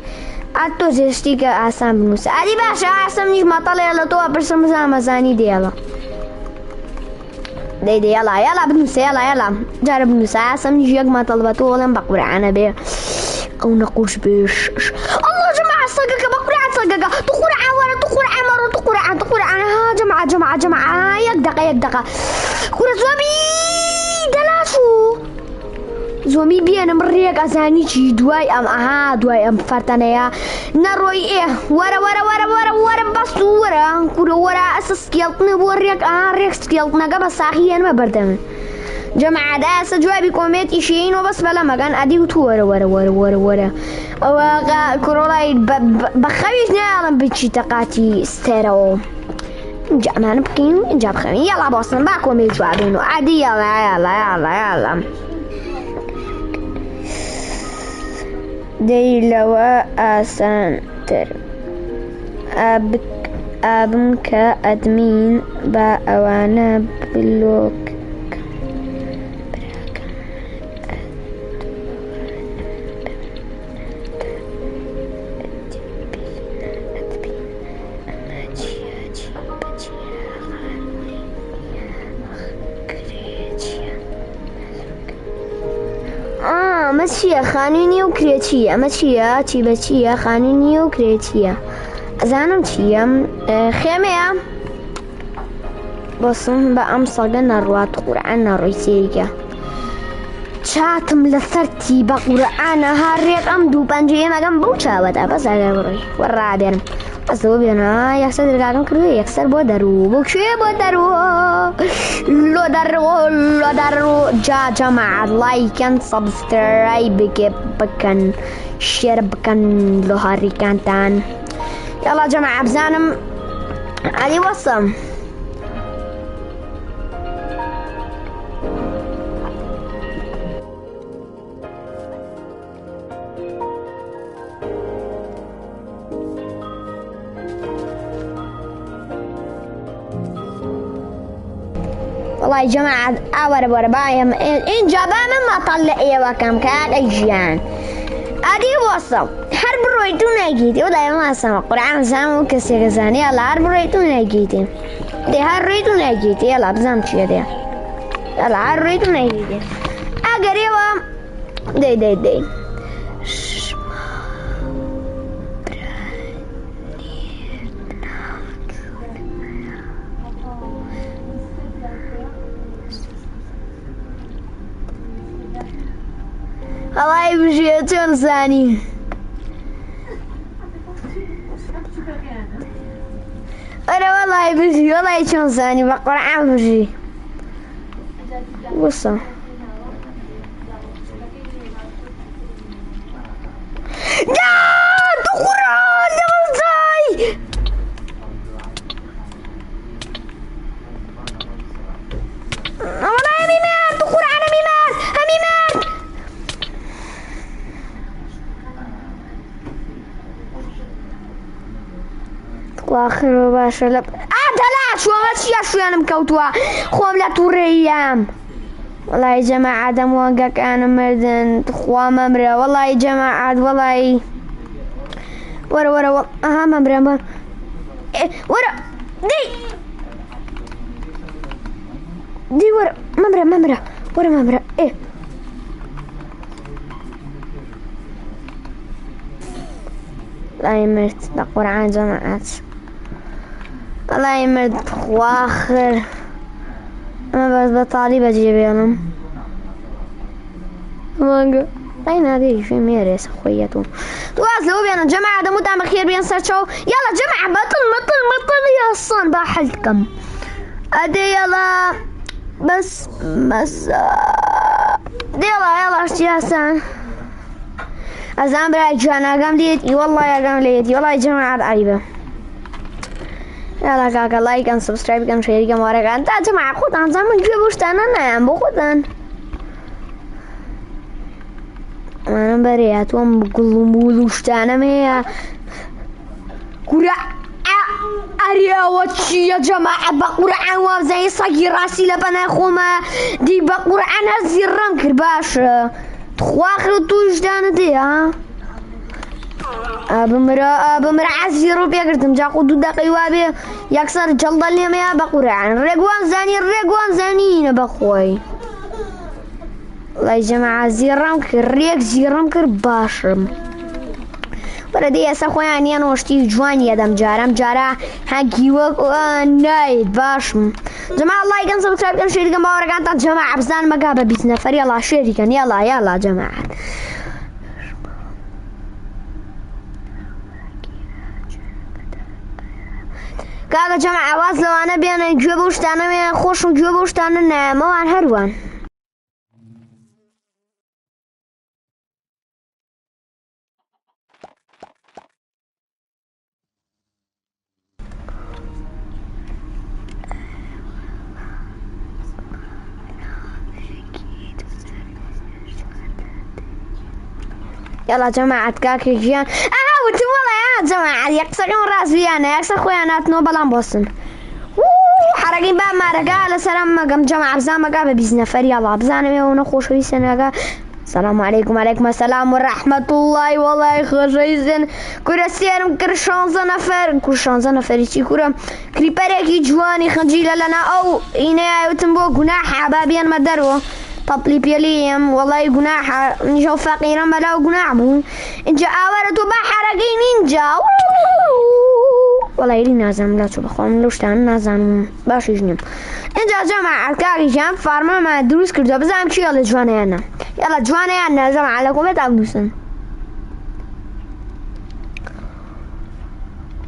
ئاتۆ جێشتی کە ئاسان بنووسە ئەدی باشە ئاسم نیش مەتەڵێ لە تۆ پرسم بزانم ئەزانی دێڵە دەی یاڵا بنووسە یاڵا جارە بنووسە ئاسم نیش یەک مەتەڵ بە تۆ وەڵێم بە قورئانە بێ ئەو نەقوش بێش ئەڵڵا جەماعە سەگەکە بە قورئان سەگەکە تو قورئان وەرە تو قورئان مەڕۆ تو قورئان ها جەماعە یەک دەقە کورە زۆمی زۆمی بێنم ڕێک ئەزانی چی دوای ئەم فەرتەنەیە نەڕۆی وەرە بەست وەرە کورە وەرە ئەسە سکێڵتنە بۆ ڕێک سکێڵتنەکە بە ساخی هێنمە بەردەمن جەماعەت ئاسە جوابی کۆمێتی شێینەوە بەس بەلەمەکەن ئەدی و تو وەرە ئەوە کۆڕۆڵای بە خەویش نایڵم بچی تەقاتی ستێرەوە اینجا ئەمانە بکەین اینجا بخەوین یاڵا بۆسن با کۆمێت جوابین و عادی یاڵا دەی لەوە ئاسانتر ئابم کە ئەدمین بە ئەوانە بلۆک چییە خانووی و کرێچی ئەمە چییە چی بە چییە خانووی و کرێچیە ئەزانم چییە خێمەیە بەسم بە ئەم سەگە نەڕوات قورعان نەڕۆی سێریکە چاتم لەسەرتی بە قورعانە هەڕێک ئەم دوو پەنجەیە مەگەم بەو چاوەدا بەس ئەگەر بڕۆی وەڕابێنم ئەسەوە بێنە یەکسەر دەرگاکەم کردووە یەکسەر بۆ دەرو بۆ کوێ بۆ دەرو لۆ دەرو جا جەماعەت لایکەن سەبسکرایب بکەن شێر بکەن لۆ هاڕیکانتان یاڵا جەماعەت بزانم عەلی وەسم والله جماعة أور بايم إن جابان ما طلع وكم كان أجيان أدي وصل حرب رويتون أجيتي ولا ما سمع قرآن زامو كسر زاني يلا حرب رويتون أجيتي ده حرب رويتون أجيتي يلا بزام شيء ده يلا حرب رويتون أجيتي أقريبا دي الله يبجي تنساني أنا والله يبجي والله تنساني بقرعان بجي وصل يا دخران دمزاي والله هميمان دخران هميمان واخر باشا لب دلا شو هالشي شو انا مكوتوا خوام لا توريام والله يا جماعة دم وقك انا مردن خوام ممرة والله يا جماعة والله ورا ممرة ورا دي ورا ممرة ايه لا يمرت بقرعان جماعات الله يمرت واخر انا بس بطالي بجيب يلم مانجا اين هذه في ميرس اخويته تواصلوا بينا جماعة دموت عم خير بين سرشو يلا جماعة بطل يا صن بحلكم ادي يلا بس يلا اشتياسان أزام براي جانا قام ليتي والله يا قام ليتي والله يا جماعة عريبة يلا كاكا لايك and subscribe كم شير كم ورا كان تا جماعة خدان زمان جوبوش تانا نعم بخدان أنا بريات وام بقولهم بولوش تانا ميا كورا أريا واتشي يا جماعة بقرعان وابزاي صاقي راسي لبنا خوما دي بقرعان هزيران كرباش تخواخر توش دانا دي ها بمرا عزيرو بيقردم جاقو دو دقي وابي يكسر جلد اللي ما بقرعان ريقوان زانين بخوي الله يا جماعة زيرام كر باشم بردي يا سخواني انا وشتي جواني يدم جارا هاكي وك نايد باشم جماعة الله يكن سبسكرايب كن شير كن باوركان تا جماعة بزان مقابة بيت نفر يلا شير كن يلا جماعة كاكا جماعة واصلوا انا بيانا جوابوش تانا خوشم جوابوش تانا ناموان هروان يلا جماعة كاكي جيان وانتم والله يا جماعة يكسرون راس بيانا يكسر خويانات نوبلان بوسن حرقين بقى ما رجع سلام مقام جماعة بزان مقام بيزنا فري الله بزان ميونا خوش ويسن السلام عليكم وعليكم السلام ورحمة الله والله خوش ويسن كورا سيرم كر شانزة نفر چي كورا كريباريكي جواني خنجيلة لنا او ايني ايوتن بو گناح عبابيان مدرو طبلي بيليم والله جناح نجو فقيرا بلا جناح بون إنجا آورتو بحرقي نينجا والله يلي نازم لا تشوف خون لوشتان نازم باش يجنم إنجا جماعة كاري جام فارما ما دروس كردو بزام شي يلا جوانيانا يلا جوانيانا جماعة لكم بتعبدوسن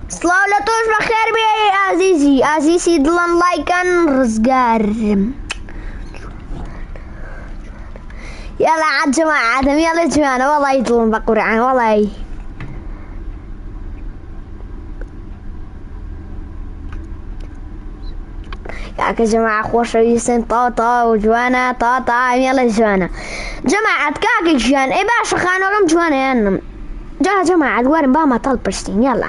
سلاو لطوش بخير بي عزيزي عزيزي دلان لايكن رزقار يلا عاد جماعة يلا جماعة والله يدلن بقرعان والله ياك جماعة خوش رئيسين طاطا وجوانا طاطا يلا جوانا جماعة كاك جوان اي باشا خانوغم جوانا ينم جماعة دوارن باما طالب برشتين يلا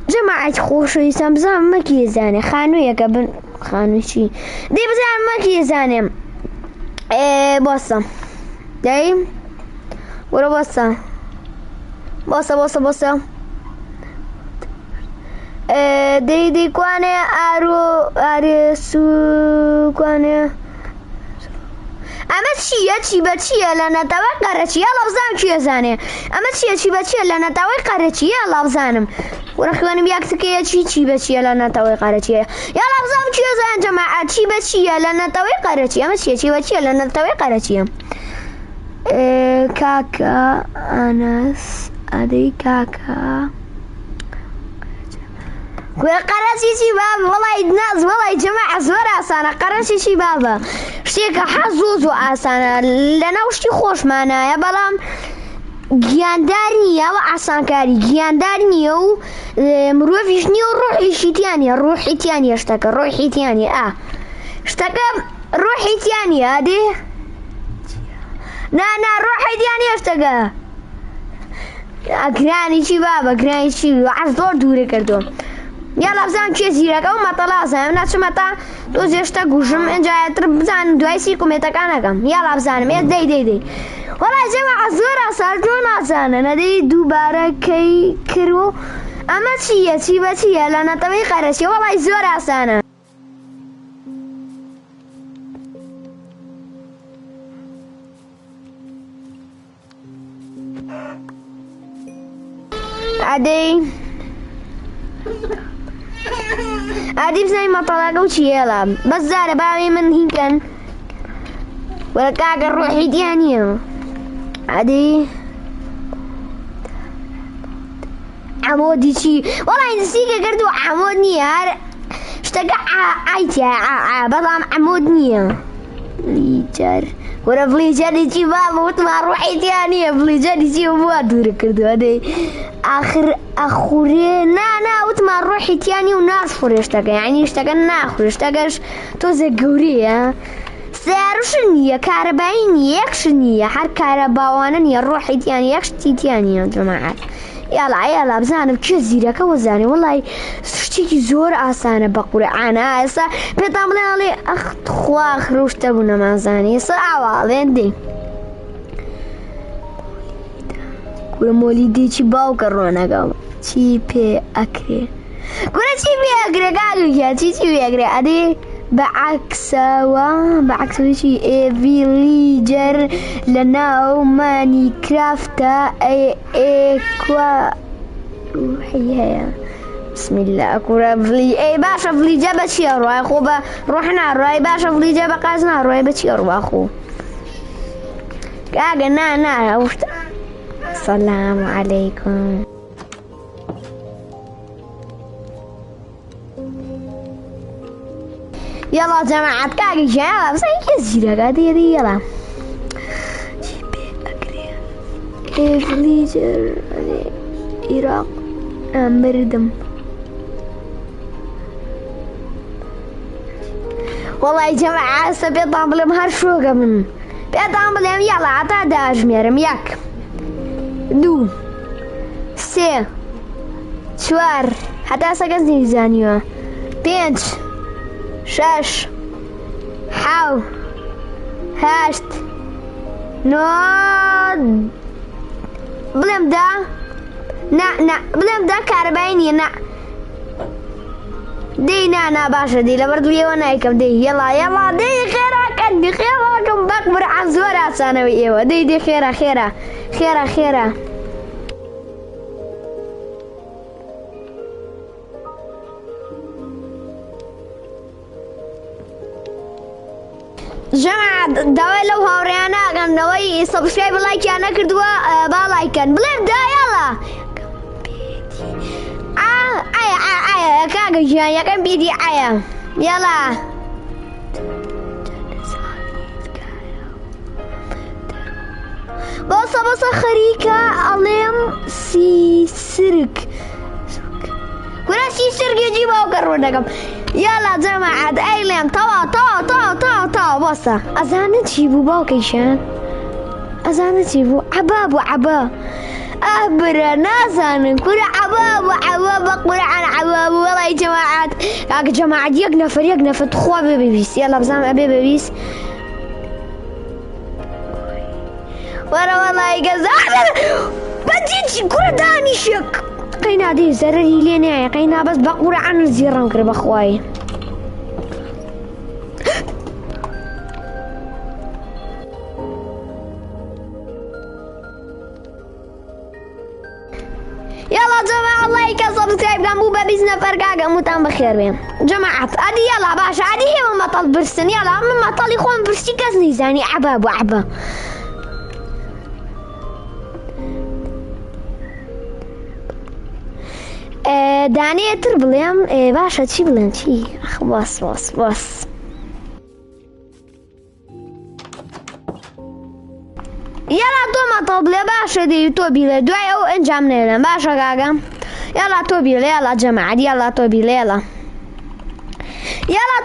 جماعة خوش رئيسان بزام مكي زاني خانو يكا بن خانو شي دي بزام مكي زاني بوصة داي ورا بوصة دي كواني ارسو كواني اما چیه لنا توقع چیه لفظام چیه زانه اما چیه لنا توقع چیه لفظانم ورخوانم یک تکیه چیه لنا توقع چیه یا لفظام چیه زان جماعه چیه لنا توقع چیه اما چیه لنا توقع چیه كاكا أنس أدي كاكا قرشي شباب والله ناس والله جماعة زورا أسانا قرشي شباب شتيك حظوظ أسانا لنا وشتي خوش معنا يا بلام گیاندارنیە و ئاسانکاری گیاندارنیە و مرۆڤیش نییە و ڕۆحیشیتیانە ڕۆحیتیانە شتەکە ڕۆحیتیانە شتەکە ڕۆحیتیانە دێ نا ڕۆحیتیانە شتەکە گرانی چی بابە گرانی چی عەز زۆر دوورە کردووە یاڵا بزانم کێ زیرەکە و مەتەڵازم ناچمە تا دۆزێشتە گوژم ئەنجایەتر بزانم دوای سی کومێتەکانەکەم یاڵا بزانم ێ دەی وەڵای جەماعە زۆر ئاسان تۆ نازانە نەدەی دووبارە کەی کردو ئەمە چییە چی بە چییە لە نەتەوەی قەرەشی وەڵای زۆر ئاسانە عادي بزني مطلقة وشيالة بس زارة باوي من هيكن ولا كاكا روحي ديانية عادي عمودي شي والله نسيك قردو عمودني هار اشتقع عايتي بضام عمودني ليجر ورا بليجر شي بابا وطمع روحي ديانية بليجر شي وموادور كردو هادي آخر أخوري نا وطمع روحي تياني وناصفر اشتاق يعني اشتاق ناخر اشتاقش توزا قورية سياروشنية كهربائينية يكشنية حر كهرباوانية روحي تياني يكشتي تياني يا جماعة يلا بزانم چه زیرەکە وەزانێ وەڵای شتێکی زۆر ئاسانە بە قورعانە ئێستا پێتان بڵێڵێ خوا خروشتە بوو نەمازانێ ئێستا ئاواڵێن دێ گورە مۆلیدێکی باوکە ڕۆنەگەڵ چی پێ ئەکرێ گورە چی پێ ئەکرێ کاگوکە چی پێ ئەکرێ ئەدێ بەعکسەوە چی ئێڤیلیجەر لە ناو ماینکرافتە ئێکوا ڕوحی هەیە بسم الله کوڕە ڤلی ئەی باشە ڤلیجە بە چییە ڕوای خۆ بە ڕۆح ناڕوای باشە ڤلیجە بە قاز ناڕوای بە چییە ڕوا خۆ کاگە نا ئەوشتە سەلام عەلەیکوم يلا جماعة كاكي يلا بس هيك زيرة قاعدة يلا جيبي أكري إفليجر إيراق مردم والله يا جماعة سبيطان بلهم هرشوقة من بيطان بلهم يلا عطا داج ميرم ياك دو سي شوار حتى ساقزني زانيوه بينج شش حاو هاشت نود بلم دا نا بلم دا كهربائينية نا دي نا باشا دي لبرد بيه ونايكم دي يلا دي خيرك عندي خيركم بكبر عن زورة ثانوية دي خيرة خيرة خيرة خيرة جماعة دواي لو هوريانا كان دواي سبسكرايب لايك أنا كردوا بالايكن بليم دا يلا آية كاغا جان يا كان بيدي آية يلا بصا خريكة عليم سي سرك كنا سي سرك يجيبها وكرونكم يلا جماعة ايلم طوا بصا أزانة تجيبوا باوكيشان أزانة تجيبوا عبا أهبر نازان كل عبا بقبر عن عبا والله يا جماعة يا جماعة يقنفر تخوا بيبيس يلا بزام أبي بيبيس ورا والله يقزع بديت كل داني شك قينا دي زرري لينا قينا بس بقبر عن الزيران كرب أخواي يلا جماعة لايك سبسكرايب قاموا ببيزنا فرقا قاموا تام بخير بهم جماعة ادي يلا باشا ادي هي من مطل برسن يلا من مطل يخون برسي كزني زاني عبا داني تربليم باشا تشي بلن تشي اخ بس يلا تو مطل بلا باشا دي تو بلا دعي او انجام نيلن باشا قاقا يلا تو بلا يلا جماعة يلا تو بلا يلا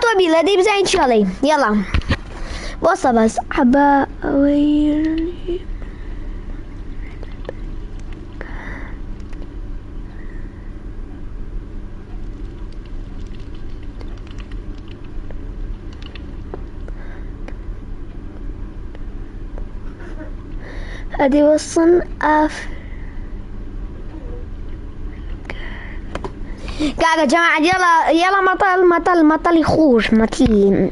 تو بلا دي بزين شالي يلا بصا بس عبا ويري ادي وصن اف قاعدة جماعة يلا مطل يخوش مطل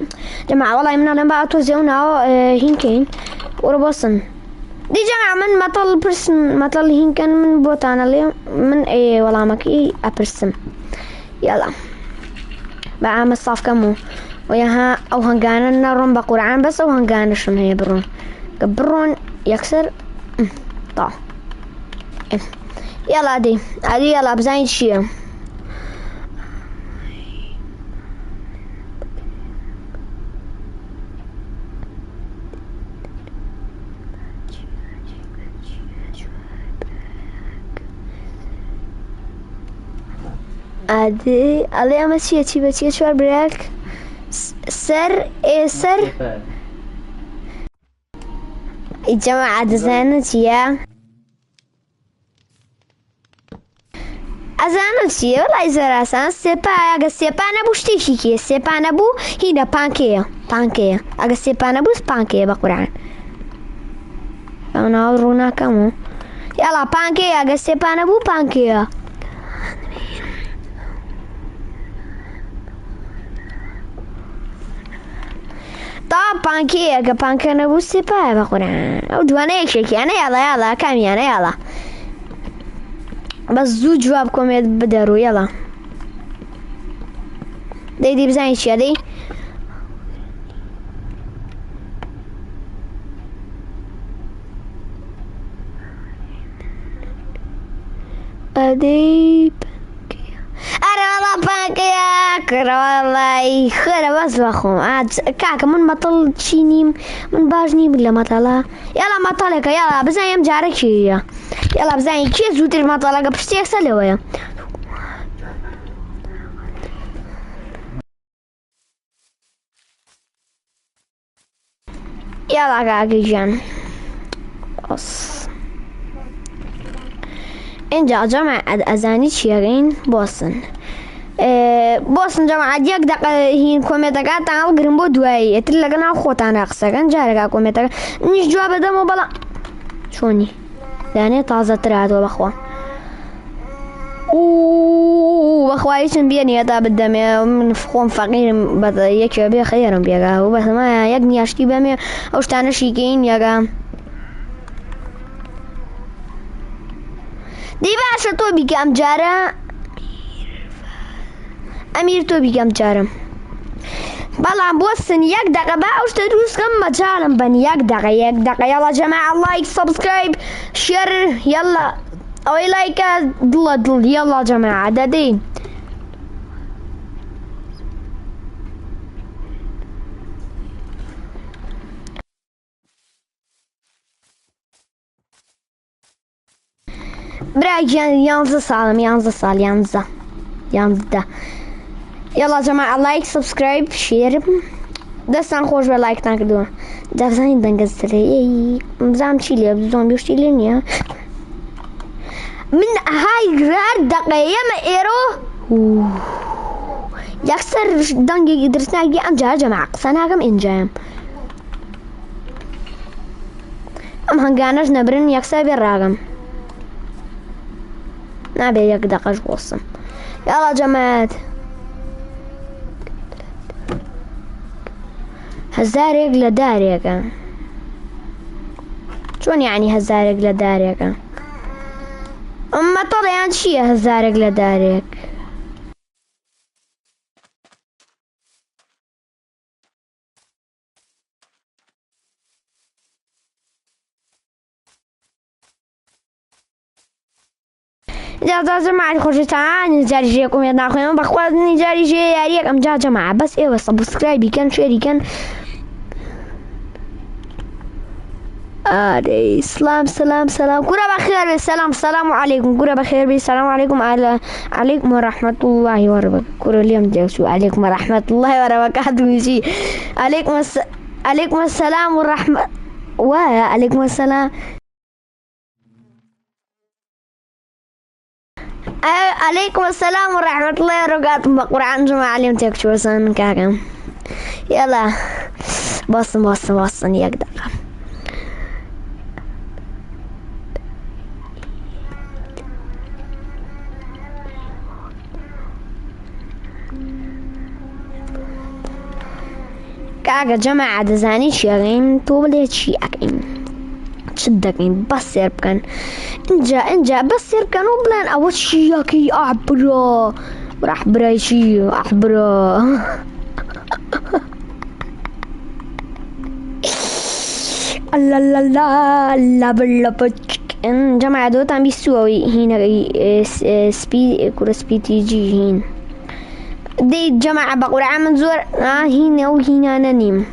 جماعة والله من انا بقى توزيونا هينكين وربصن دي جماعة من مطل برسم مطل هينكن من بوتانا لي من ايه والله ماكي ابرسم يلا بقى مصاف كمو وياها او هنقانا نرون بقرعان بس او هنقانا شم هي برون قبرون يكسر طا يلا عادي يلا بزين شيء عادي علي امشي بتشي شوار بريك سر سر الجماعة زانتيا أزانتيا ولا إزراسان سيبا أجا سيبا نبو شتيشيكي سيبا نبو هنا بانكيا أجا سيبا نبو بانكيا بقران أنا رونا كمو يلا بانكيا أجا سيبا نبو بانكيا طب بانكي أنا بوسي بقى بقولها ودوانا يشكي أنا يلا كامي أنا يلا بس زوج جوابكم بدروا يلا دي بزين شي دي أديب أنا والله خير بس بخوم عاد كاك من مطل تشيني من باجني ولا مطلة يلا مطلك يلا بزين جارك شي يلا بزين كي زودي مطلك بشتي سلوية يلا كاكي جان بس اینجا جماعة أذاني شيرين بوسن جماعة يك دقة هين كوميتاكا تعال قرنبو دواي تلقنا خوتانا أقصاكا جاركا كوميتاكا نيش جواب دمو بلا شوني يعني طازة تراد والأخوة بەخوایشم بێنی هەتا بدەمێ من خۆم فەقیرم بە یەکێ بێ خەیرم بێگا و بەسمە یەک نیاشتی بەمێ ئەو شتانە شیکەین یەگا دەی باشە تۆ بیکە ئەم جارە ئەمیر تۆ بیکە ئەم جارم بەڵام بۆستن یەک دەقە با ئەو شتە دروستکەم مەجاڵم بەن یەک دەقە یەڵا جەماعە لایک سەبسکرایب شێر یەڵا ئەوەی لایکە دڵە دڵ یەڵا جەماعە دەدەین براگیان 11 ساڵم 11 ساڵ 11 یەڵا جەماعە لایک سەبسکرایب شێرم دەستان خۆش بە لایکتان کردووە دەزانین دەنگەزترێ بزانم چی لێ زۆم بێشتی لێ نییە من های گرار دەقەیەمە ئێرۆ یەکسەر دەنگێکی درستناکی ئەم جار جەماعە قسە ناکەم ئینجایم ئەم هەنگانەش نەبرن یەکسەر بێ ڕاگەم نابێ یەک دەقەش بۆسم یاڵا جەماعەت هەزارێک لە دارێکە چۆن یعنی هەزارێک لە دارێکە ئەمە تەڵیان چییە هەزارێک لە دارێک جا جەماعەت خۆشتان جاری ژێ کومێت ناخوێنەوە بەخواز جاری ژێ یاریەک ئەم جا جەماعە بەس ئێوە سەبسکرایبی کەن شێریکەن آره سلام كورة بخير سلام عليكم كورة بخير السلام عليكم عليكم ورحمة الله وبركاته كورة اليوم جالسوا عليكم ورحمة الله وبركاته مشي عليكم السلام ورحمة وعليكم السلام عليكم السلام ورحمة الله وبركاته بقرآن جماعة عليهم تكشوا سن كاكم يلا بصن يقدر كاكا جماعة دزاني شيغين طولي شي أكين شدكين بس يربكن انجا بس يربكن وبلان أول شي ياكي أحبرا راح برايشي أحبرا لا بلبك جماعة دوت عم بيسوي هنا كورة سبي تيجي هين دي جماعة بقول عم نزور هنا وهنا ننيم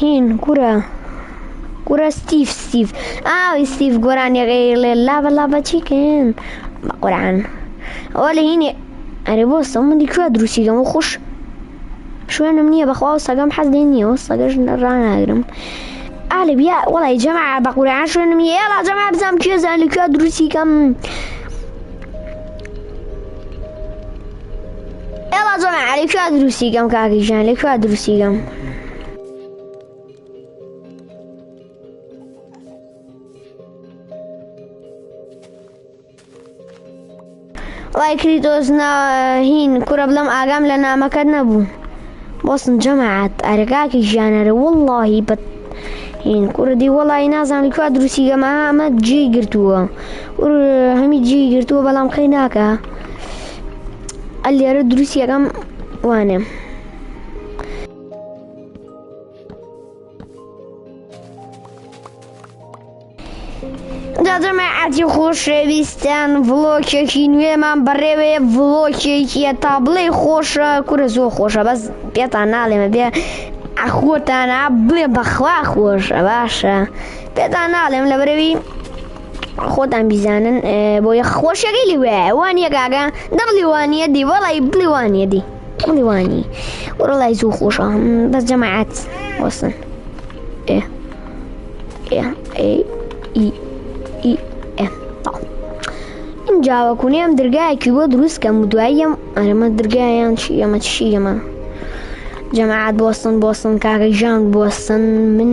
هين كورة ستيف ستيف قران يا غير لافا تشيكن بقول عن ولا هنا أنا بص هم دي شو دروسي جم وخش شو أنا مني بخوا وصقم حزني وصقش رانا أجرم أهلا بيا والله يا جماعة بقول عن شو أنا مني يلا جماعة بزام كذا اللي شو دروسي كم يلا جماعة عليك شو دروسي كم كاكي جان عليك شو دروسي كم والله كريتوسنا هين كورة بلام آقام لنا مكان نبو بوصن جماعة أرقاكي جانر والله هين كورة دي والله ناس عليك شو دروسي كم ما تجي قرتوها همي تجي قرتوها بلام خيناكا اللي أرد دروسي كم وانا جماعتي خوش بيستان فلوكي نوێ من بەڕێوێ فلوکێکی تابڵێ خۆشە کورە زۆر خۆشە بەس پێتان ناڵێمە بێ ئەخۆتانە بڵێ بەخوا خۆشە باشە پێتان ناڵێم لە بەرەوی خۆتان بیزانن بۆ یە خۆشەکەی لێوێ وانیە کاکە دەڵی وانیە دی وەڵی بڵێ وانیە دی بڵێ وانی وەڵی زۆر خۆشە بەس جەماعەت وەسن اینجا وەکوونێم دەرگایەکی بۆ دروستکەم و دواییەم ئەرەمە دەرگایان ئەمە چی ئەمە جەماعەت بۆستن کاکە ژان بۆستن من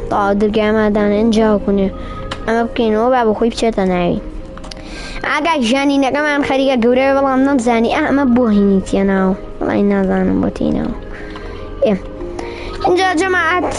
تا دەرگایمادانە اینجا وەکوونێ ئەمە بکەینەوە با بەخۆی بچێتە ناوی ئاگای ژانینەکەمان خەریکە گەورەوە بەڵام نەمزانی ئەمە بۆ هینیتیە ناو وڵی نازانم بۆ تینەوە اینجا جەماعەت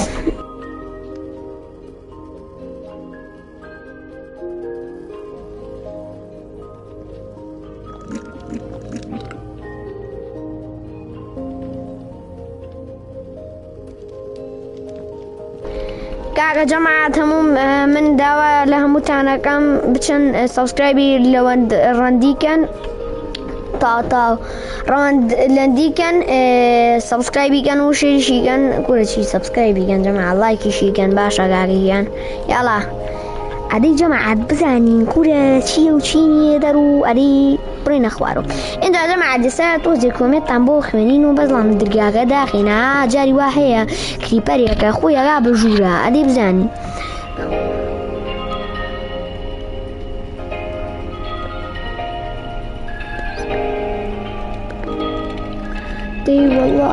کاکە جەماعەت هەموو من داوا لە هەمووتانەکەم بچن سەبسکرایبی لەوەند ڕەندیکەن تا ڕەندیکەن سەبسکرایبیکەن و شێریشیکەن کورەچی سەبسکرایبیکەن جەماعەت لایکیشیکەن باشە کاکەیان یاڵا ئەدەی جەماعەت بزانین کورە چییە و چی نییە دەرو ئەدەی بڕێ نەخوارۆ ئینجا جەماعەت ئێستا تۆزێ کۆمێتتان بۆ خوێنین و بەزڵام دەرگاکە داخینە جاری وا هەیە کلیپەرێکە خۆی ئەگا بژوورە ئەدەی بزانین دەی وەڵڵا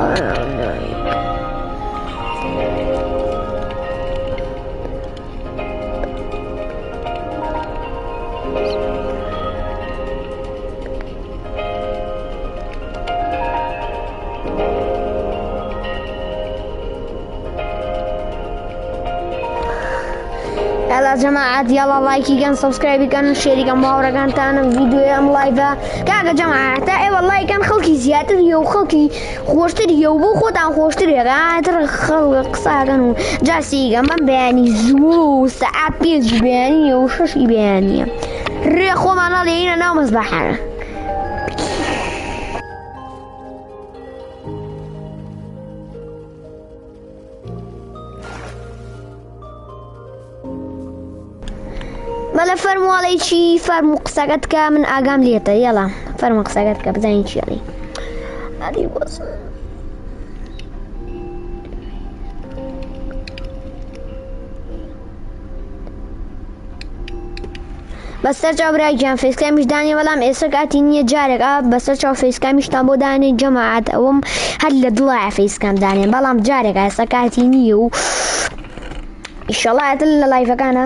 يلا جماعة يلا لايكي كان سبسكرايبي كان شيري كان باورا كان تانا فيديو ام لايفا كاكا جماعة تا اي والله كان خلقي زيادة يو خلقي خوشتري يو بو خودان خوشتري كان خلق قصا كانوا جاسي كان من بياني زمو ساعات بيجي بياني يو ششي بياني ريخو مانا لينا ناو مصباحنا بەڵێ فەرموواڵی چی فەرموو قسەکەتکە من ئاگام لێتە یەڵا فەرموو قسەکەتکە بزانین چیڵی ئەدی بۆس بەسەر چاو برایگیان فێسکامیش دانێ بەڵام ئێستا کاتی نییە جارێکا بەسەر چاو فێسکامیشتان بۆ دانێ جەماعەت ئەوەم هەر لە دڵایە فێسکام دانێن بەڵام جارێکا ئێستا کاتی نییە و ئیشەڵا ئەتر لە لایڤەکانە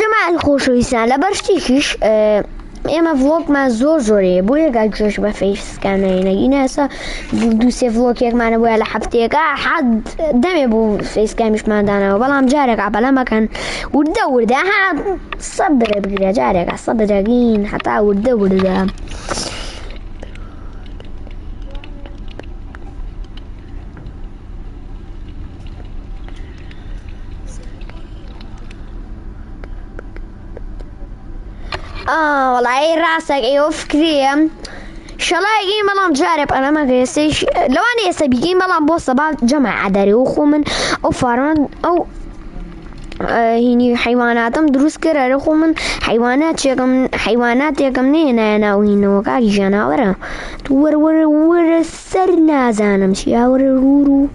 جماعة خۆشەویستان لەبەر شتێکیش ئێمە ڤڵۆگمان زۆرەیە بۆ یەکات گوێش بە فەیسکامێنەگینە ئێستا دوو سێ ڤڵۆگێکمانە بۆیە لە هەفتەیەکە حەد دەمێ بۆ فەیسکامیشماندانەوە بەڵام جارێکا بەلەمەکەن وردە وردە ها سەد دەرێ بگرێ جارێکە سەد دەرەگین هەتا وردە وردە والله راسك ايوه فكرية شلايقين بلام جارب انا ما قيسيش لو انا يسبيقين بلام بوصة بعض جمع عدري وخو من او فاران او هيني حيواناتم دروس كرر خو من حيوانات يكم نينا انا وهينو كاكي جانا ورا ور سرنا زانم شيا ور رورو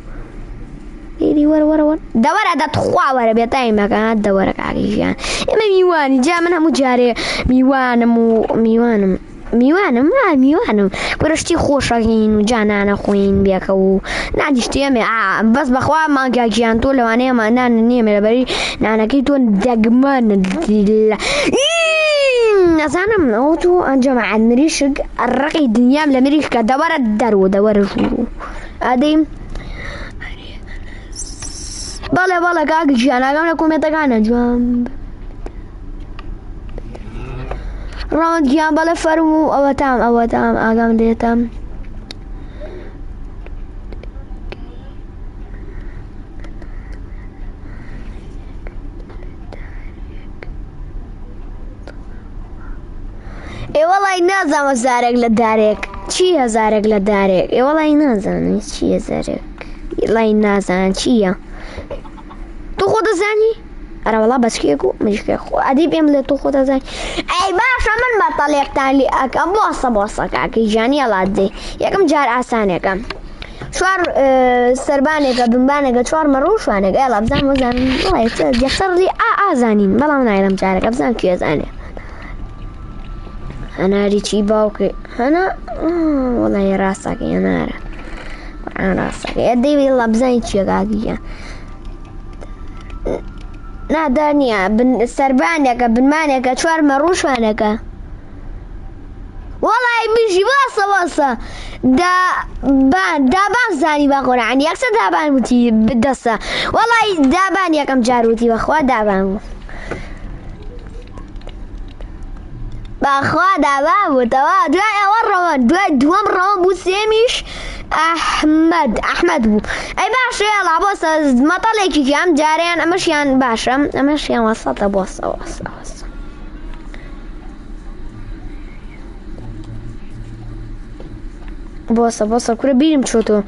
إيدي ور دورة دا تخوا ورا بيتاي مكان دورة كاكيشان إما ميواني جا منها مجاري ميوانم برشتي خوش راكين وجانا أنا خوين بيكو نادي شتيمي بس بخوا ما كاكيشان طول وانيا ما نانا نيمي لبري نانا كيتون دقمان نزانم اوتو انجمع المريشق الرقي الدنيا لمريشق دورة دورة شورو ادي بالا كاك جانا كم لكم يتكانا جوام راند جام بالا فرمو اوتام اقام ليتام اي والله نازم هزارك لدارك چی هزارك لدارك اي والله نازم چی هزارك والله نازم چیه تو خود زنی؟ اره والله بس کیکو مشکل خو ادیب امله تو خود زنی ای باشه من بطلیق تالی اکم باسا که جانی الاده یکم جار آسانه کم شوار سربانه که بنبانه که شوار مروشانه که الا بزن وزن والله يخسر لي زانين بلا ما نعلم جارك بزن كي زاني انا ريتشي باوكي انا والله راسك يا نار راسك يدي والله بزين شي قاقية نادانيا بن سربانيك بنمانيك شوار مروشانك والله بيجي باصة دابان زاني باقول عني يكسر دابان وتي بالدسة والله دابان يكم جاروتي بخوا دابان بخوا دابان وتوا دواء ورمان دوام رمان بو سيميش احمد بو اي باش يلا بص مطلعي كم جاريان امشيان باشا امشيان وسط بص بص كل بيرم شوتو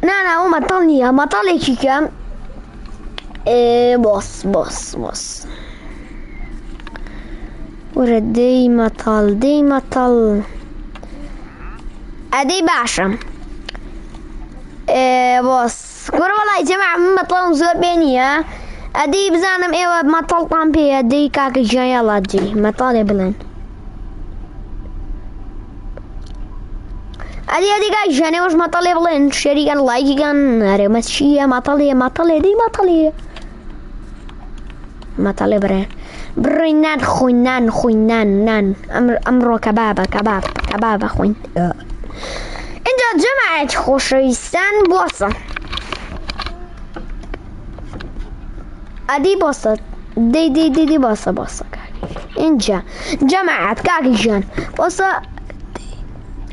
لا هو مطلعي كم بص ورد دي مطل ادي باشا بص كور والله يا جماعة مطل زور بيني ادي بزانم ايوه مطل طامبي ادي كاكي جاي يلا تجي مطل بلن ادي قاعد جاني وش مطل بلن شريك اللايك كان اري ماشي مطل برين برينان خوينان امرو كبابة خوين اینجا جماعت خوشویستن باسه ادی باسه دی باسه اینجا جماعت کاکی جان باسه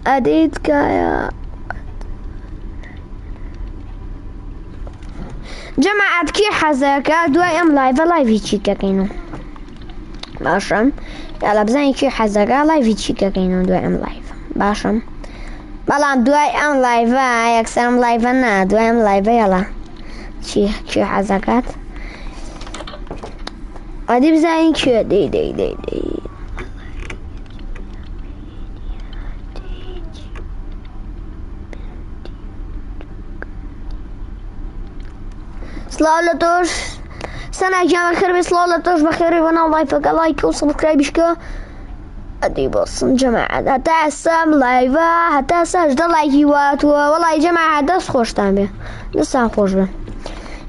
ادید که جماعت کی حزاکه دوای ام لایفی چی کینو باشم یالا بزنی کی حزاکه لایفی چی کینو دوای ام لایف باشم بلان دوای ام لایفه یکسر ام لایفه نه دوای ام لایفه یالا چی حزاکت ادی بزنی کی دی سلالتوش سنة جامعة خير بسلالتوش بخير وانا لايفك لايك وسبسكرايبش كا ادي بص جماعة حتى اسم لايفا حتى اساج دا لايكيوات والله يا جماعة دس خوش تانبه دستان خوش به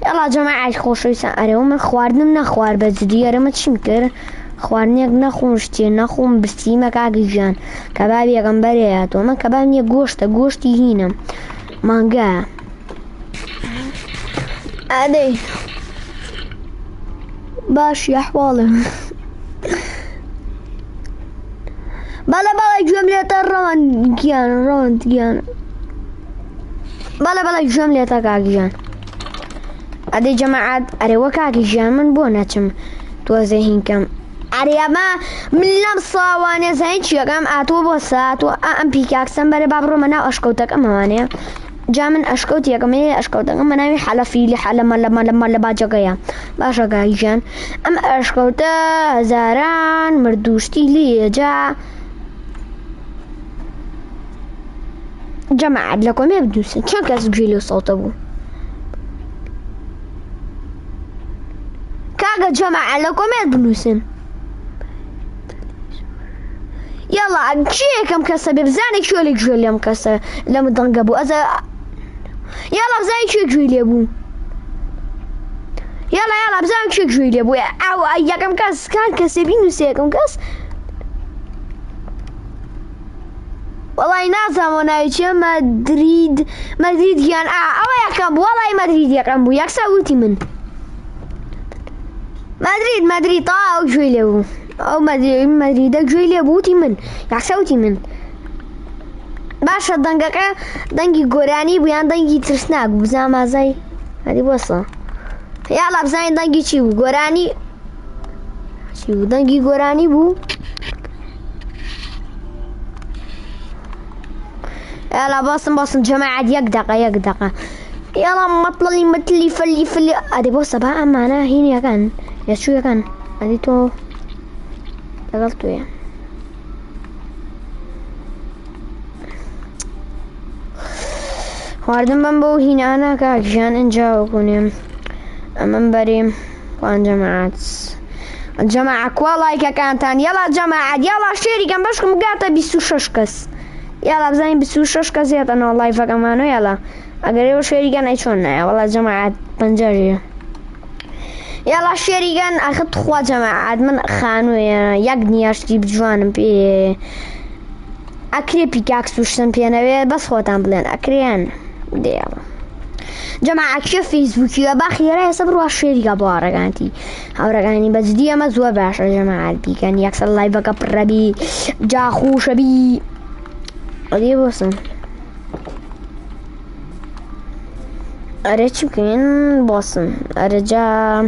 يلا جماعة خوش ويسان اري ومن خواردن نخوار بجدي اري ما تشمكر خواردنيك نخونشتي نخون بستيمك عاقي جان كبابي غنبريات ومن كبابني قوشتي هنا مانجا ادي باش يا حواله بلا جملة الروان جيان بلا جملة كاكيان ادي جماعات اري وكاكي جان من بوناتم توزيهين كم اري ما من لم صواني زين شي كم اتو بوساتو ام بيكاك سنبري بابرو منا اشكوتك امانيا جامن اشكوت يا كمية اشكوت انا منامي حلا فيلي حلا ملا باجا جايا باشا جايجان ام اشكوت هزاران مردوشتي لي جا جماعة لكم ما بدوسن كم كاس جيلي صوت ابو كاغا جماعة لكم ما بدوسن يلا كم كاسة بزانك شو اللي جيلي ام كاسة لما تنقبو يلا بزاي شو جويلي ابو يلا بزاي شو جويلي ابو او يا كم كاس كان كسبين وسي كم كاس والله نازم ونايتش مدريد كان او يا كم والله مدريد يا كم ياك سويتي من مدريد طا جويلي ابو او مدريد جويلي ابو تي من ياك سويتي من باشا دنگی گورانی بویان دنگی ترسناک بزن مازای هدی بوسا یالا بزن دنگی چی بو گورانی چی بو دنگی گورانی بو يلا باصم جماعة يك دقة يلا مطلي فلي ادي بوسا بقى معنا هنا يا كان يا شو يا كان ادي تو دغلتو يا واردن من بو هنا أنا كاكشان إنجا وكوني أمن بريم وان جماعة كوا لايكا كانتان يلا جماعة يلا شيري كان باشكم قاطع 26 كس يلا بزين بسوشش كزيت أنا والله فكمان يلا أقرب شريكان أيشون والله جماعة بنجري يلا شريكان أخذ خوا جماعة من خانو يقني أشتي بجوانم بي أكري بيكاكس وشتن بينا بس خوتان بلين أكريان دي يلا جماعة كيف فيسبوكي باخيرا يصبروا الشركة بوارقانتي هورقاني بس دي ما زوا باش يا جماعة كان يكسر لايف كبر بي جا خوش بي دي بوسن أريتش كين بوسن أرجع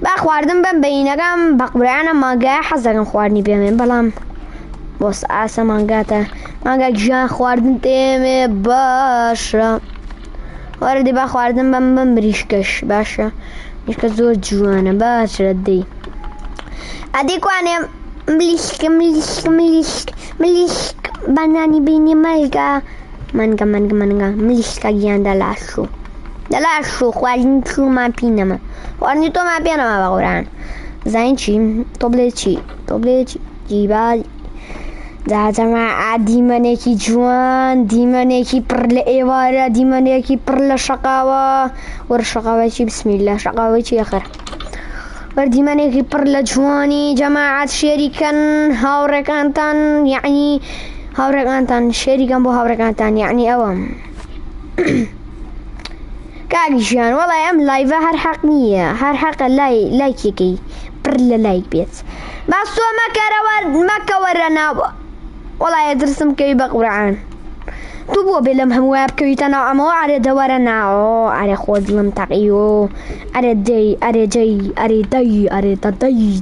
بخواردم بن بينكم بقبرعنا ما جا حزكم خواردني بيمين بلام بوس عسى مانجاتا مانجا جان خواردن تيمي باشا وردي بخواردن بن بريشكش باشا مشكا زور جوانا باشا ردي أديكو أنا مليشك بناني بيني ملقا مانجا مليشكا جيان دلاشو خواردن شو ما بينما خواردن تو ما بينما بقران زين چي طبلي جيبال دا جماعة ديمانيكي جوان ديمانيكي برل إيوارا ديمانيكي برل شقاوة ورشقاوة بسم الله شقاوة آخر ورديمانيكي برل جواني جماعة شريكان هاوركانتان يعني هاوركانتان شريكان بو هاوركانتان يعني أوام كاجيان والله أم لايفا هر حق نية هر حق لايكي برل لايك بيت بس ما كورنا والله يدرسم كي بقرعان تبو بلم همواب كي تناعمو على دورنا على خود لم تقيو على دي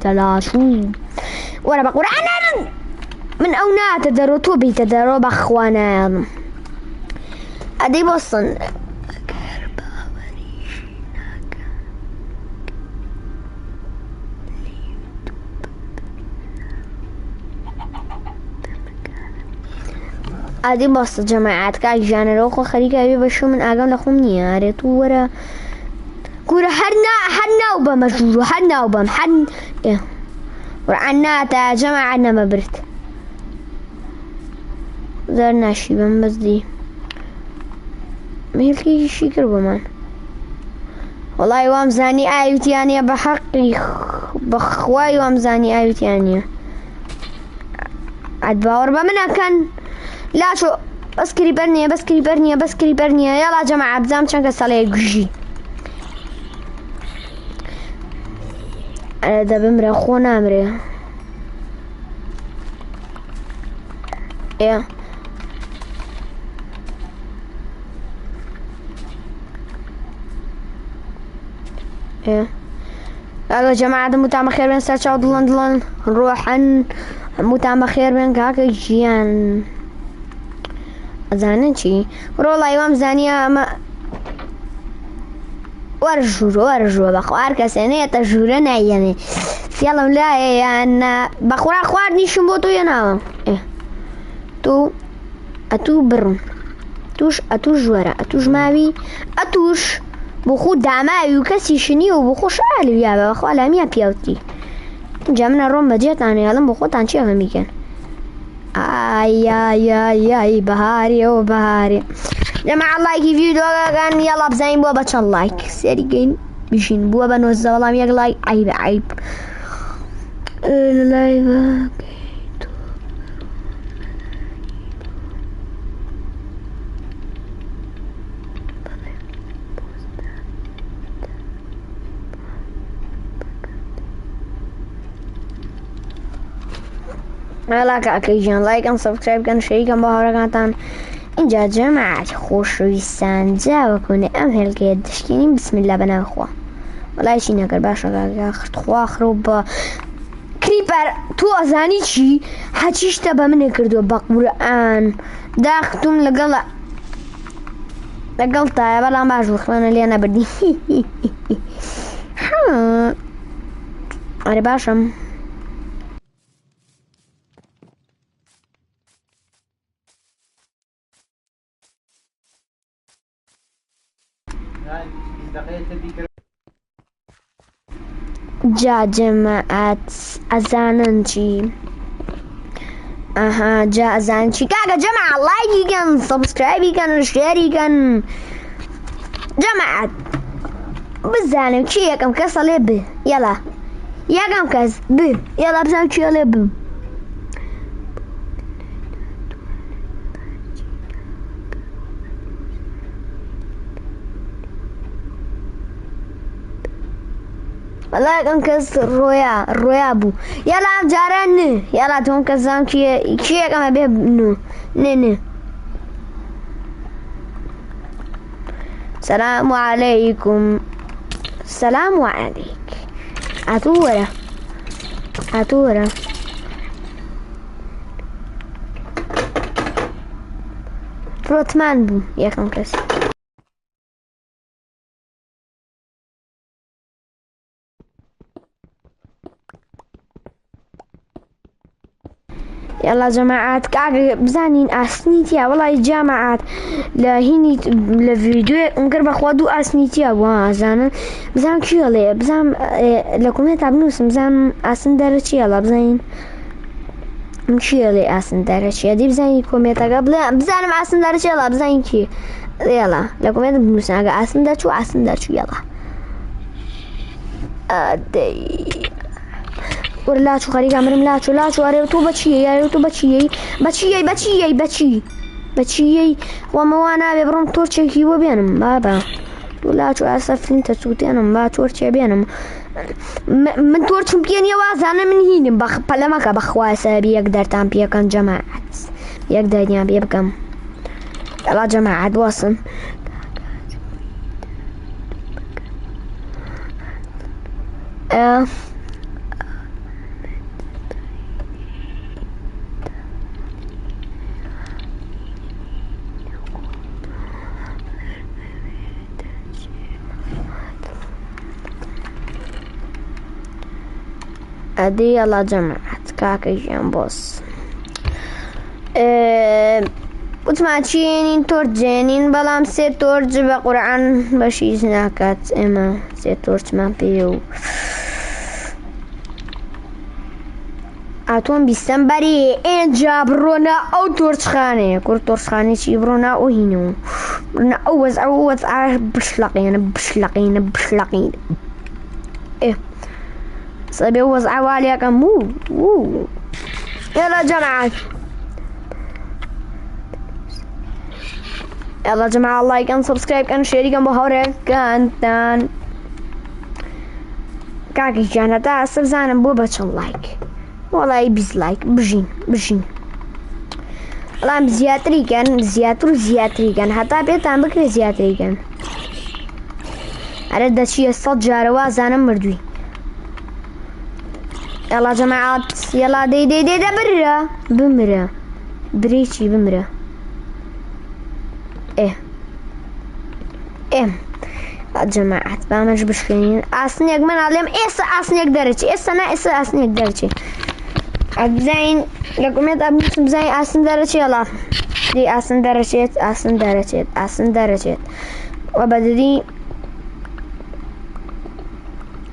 دلاشو ولا بقرعان من أونا تدرو توبي تدرو بخوانا أدي بصن أدي بس جماعات كأجانا روخو خريجة أبي بشو من أجمل لخم نيارة تورا كورا هرنا وبا مجرو هرنا وبا حن إيه ورعنا تا جماعة ما برت زرنا شي بم بس دي مهلكي شي كربو مان والله وام زاني آيوتيانية بحقي بخواي وام زاني آيوتيانية عد باور بمنا كان لا شو بس كريبرنيا يلا جماعة بزام چنك سالي جي أنا دا بمري خونا أمري إيه يلا جماعة متعم خير بين سرچاو دلان نروحن متعم خير بين كاكا جيان زانن چی رولا يوم زانية ما ورجو بخوار كسنة تجورنا يعني يلا لا يعني بخوار خوار نيشون بوتو ينام إيه تو برون اتوش جورا اتوش ماوي اتوش بخو دعماوي وكسي شني وبخو شعالي يا بخو على ميا بيوتي جامنا روم بجيت انا يلا بخو تانشي همي كان اي بهاري جماعة لايك فيديو كان يلا بزين بوبا تشان لايك سريقين بيشين بوبا نوزا والله ميق لايك عيب اللايف لا كأكيجان لايك and subscribe كان شيء كان بهارقاتان إنجا جماعة خوش ويسان جاوكوني أمهل كيد تشكيني بسم الله بنا أخوة والله شي نقر باشا أخت خوا خروب كريبر تو أزاني شي حتشيش تبا مني كردو بقرآن داختم لقلتا يا بلا ماجو خلانا اللي أنا بدي أري باشا جا جماعة أزاننجي اها جاهزان شيكاغو جماعة لايكي كان سبسكرايبي كان شيري كان جماعة بزانم چی یەکەم کەسە لێ ب یەڵا یەکەم کەس ب یەڵا بزانم چیە لێ بم وەڵا یەکەم کەس ڕۆیا بوو یەڵا ئەم جارە ن یەڵا تۆم کەسام چی یەکەمە بێ ن سلام عليكم السلام عليك عطورة فروتمان بو ياكم كاس يلا جماعات كاع بزانين اسنيتيا والله جماعات لهيني الفيديو نقرب اخوادو اسنيتيا وازانا بزان كيولي بزان لكم تعبنوس بزان اسن درتي يلا بزين مشيلي اسن درتي دي بزين كوميتا قبل بزان مع اسن درتي يلا بزين كي يلا لكم تعبنوس اسن درتي يلا ادي ولا شو خريجة عمرم لا شو أريد تو بچي وما وانا ببرم تورتشي كيبو بينم بابا ولا شو أسف أنت صوتي أنا ما تورتشي بينم من تورتشم بيني وازانا من هينم بلمك بخواسة بيقدر تامبيا كان جماعة يقدر يعني بيبقى لا جماعة وصل ادي يلا جماعة كاكي جنبوس وتماشيين تورجينين بلام سي تورج بقرآن بشيز ناكات اما سي تورج ما بيو اتون بيستن بري انجا برونا او تورج خاني كور تورج خاني شي برونا او هينو برونا اوز بشلقين ايه صبي وضع عوالي كان مو يلا جماعة يلا جماعة لايك كان سبسكرايب كان شير كان بهورك كان تان كاكي كان تا سبزان بو باتشن لايك والله بيز لايك بجين والله زياتري كان حتى بيتان بكري زياتري كان على داشي الصد جاروا زانا مردوي يلا جماعات يلا دي بمرة بريشي بمرة ايه جماعات بامج بشخين اسنيق من عليهم اسنيق درجي اسنيق درجي ابزين لكم يتقبلوا بزين اسن درجي يلا دي اسن درجات وبدري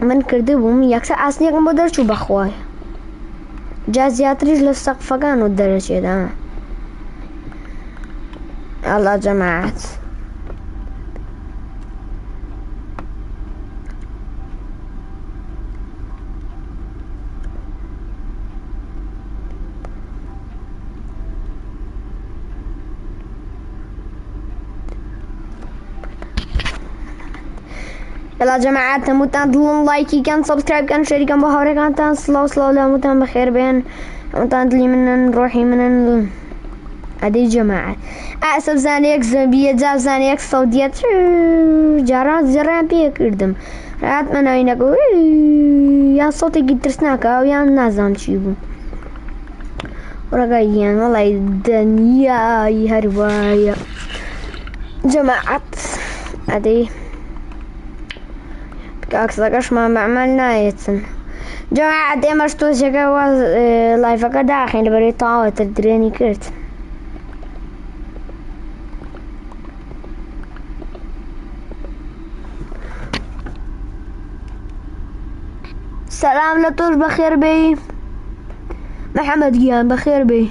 من کرده بوم یکسا اسنیک مدر چو بخواه جازیاتریش لسقف كانوا الدرجة ده الله جماعات يلا جماعات متان دلون لايكي كان سبسكرايب كان شير كان بهوري كان تان سلو لا متان بخير بين متان دلي منن روحي منن ادي جماعة اسف زانيك زنبية جاب زانيك سعودية جران بيه كردم رات من اينكو يا صوتي قد ترسناكا ويا نازم تشيبو ورقايان والله الدنيا هروايا جماعة ادي كاكسكش ما عملنا يتسن جماعة دي مشتو شكاواز لايفا كداخل بريطاوة تدريني كرت سلام لطول بخير بي محمد جيان بخير بي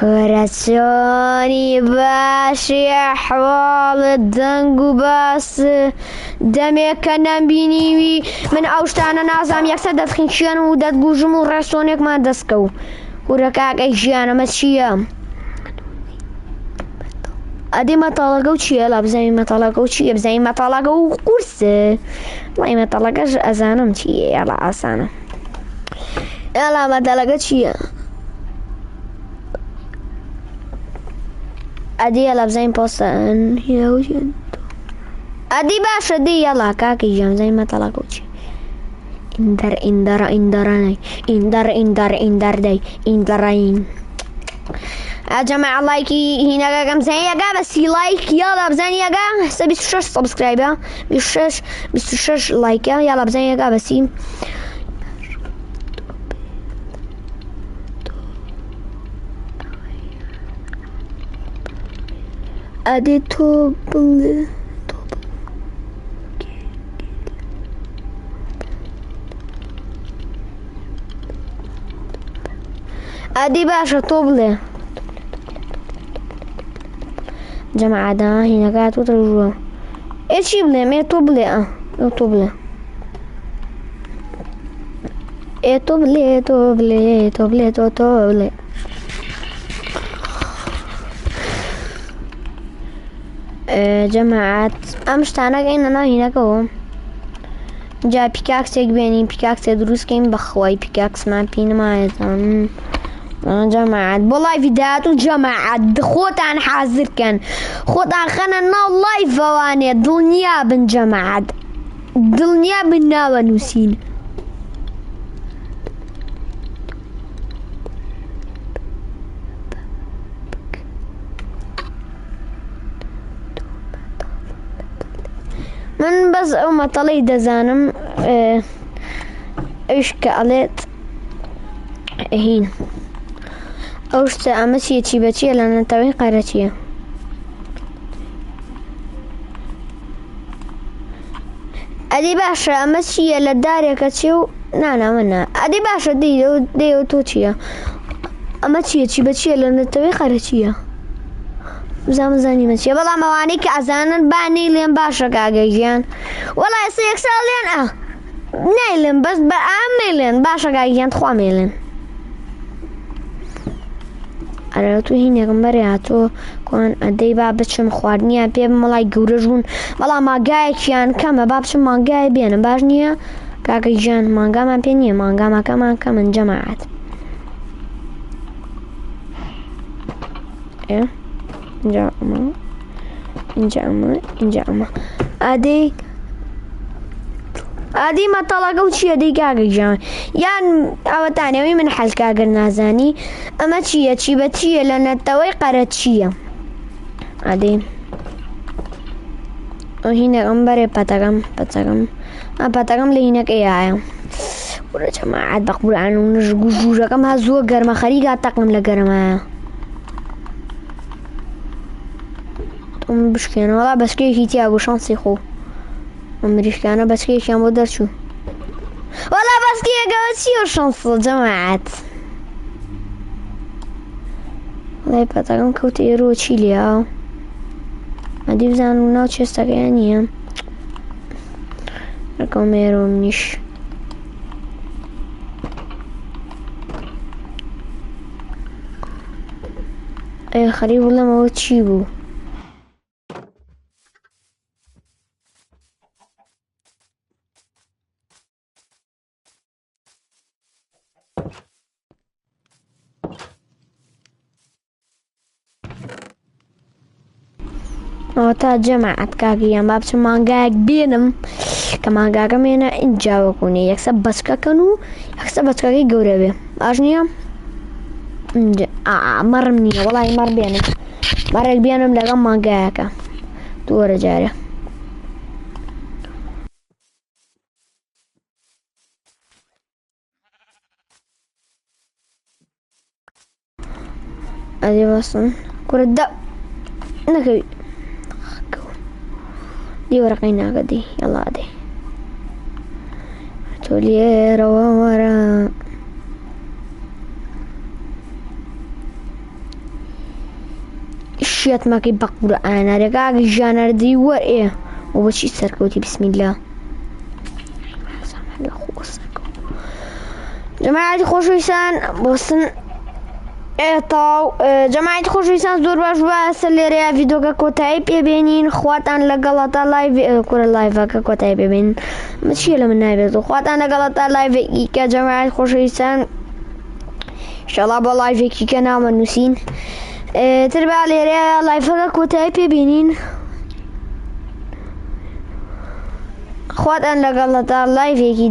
كرسوني باشي أحوال الدنق باس دمي كان بيني من أوشتانا نازم يكسد دخنشيان وداد بوجم ورسونيك ما دسكو وركاك أيجيانا مسيام أدي ما طلقوا شيء لا بزي ما طلقوا شيء بزي ما طلقوا قرص والله ما طلقش أزانم شيء يلا أسانا يلا ما طلقت شيء أدي يلا بزي بوستن أدي باش أدي يلا كاكي جام زي ما طلقوا شيء اندر اندر اندراني اندر داي اندرين يا جماعة لايكي هنا كم زي بس لايك يلا بزين يا هسه 26 سبسكرايبر 26 لايك يلا بزين يا بس ادي توبل ادي باشا توبل جماعة ده هنا قاعد وترجوا ايش يبلي ما توبلي توبلي توبلي توبلي توبلي توبلي جماعة امشتانا قاينا هنا كو جا بيكاكس يقبيني بيكاكس دروس كين بخواي بيكاكس ما بين ما يزن جماعة والله فيديوهات وجماعة خوتان حاضر كان خوتان خنا الله فواني دنيا بن جماعة دنيا بنا ونسين من بس أما طلي دزانم إيش كالت هين أوش أمشي تشيبتشي لأن توي قرتشي أدي باشا أمشي للدار كتشيو نانا منا أدي باشا ديو توتشيا أمشي تشيبتشي لأن توي قرتشي زاني ماشي والله مواني كأزانا باني لين باشا كاجيان والله يصير سالين نيلين بس بأميلين باشا كاجيان 3 ميلين أنا تو هنا كمبري تو كون أدي بابتشم خواردنيا بيب ملاي جورجون والله ما جاي كيان كم بابتشم ما جاي بينا باجنيا كاجيان ما جا بيني ما جا ما كمان جماعات إيه جامع أدي ما طلقوا شيء دي كاغي جان يعني أو تاني من حل كاغر نازاني أما شيء بتشيء لأن التوي قرت شيء أدي وهنا أمبري باتاغم لهنا كيايا ورا جماعة بقول عنه نجوجو كم هزوا قرما خريقة تقم لقرما مش كان والله بس كي تيابو شانسي خو عمريش كان بس كي كان بدر شو والله بس كي قاعد شو شانس جماعة والله بتاعم كوتي رو تشيليا ادي بزانو ناو تشستا يعني رقميرو منيش اي خريب والله ما هو تشيبو تا جماعة كاكي بابش مانجاك بينم كمان كاكا مينا انجا وكوني يكسب بسكا كانو يكسب بسكا كي قوربي اجنيا مر مني والله مر بينم مرق بينم لغا مانجاكا دور جاري ادي بصن كرة نكبي دي ورقينا قدي يلا دي تولي روا ورا شيت ماكي بقرآن رجاء جانا دي ورقة وبشي سركوتي بسم الله جماعة خوشويسان بوسن طاو جماعة خوشويسان زور باش باس اللي ريا فيديو كوتاي بيبينين خواتان لقلطة لايف كل لايف كوتاي بيبين ماشي لمن نايف خواتان لقلطة لايف كي جماعة خوشويسان ان شاء الله باللايف كي كنا منوسين تربع لي ريا لايف كوتاي بيبينين خواتان لقلطة لايف كي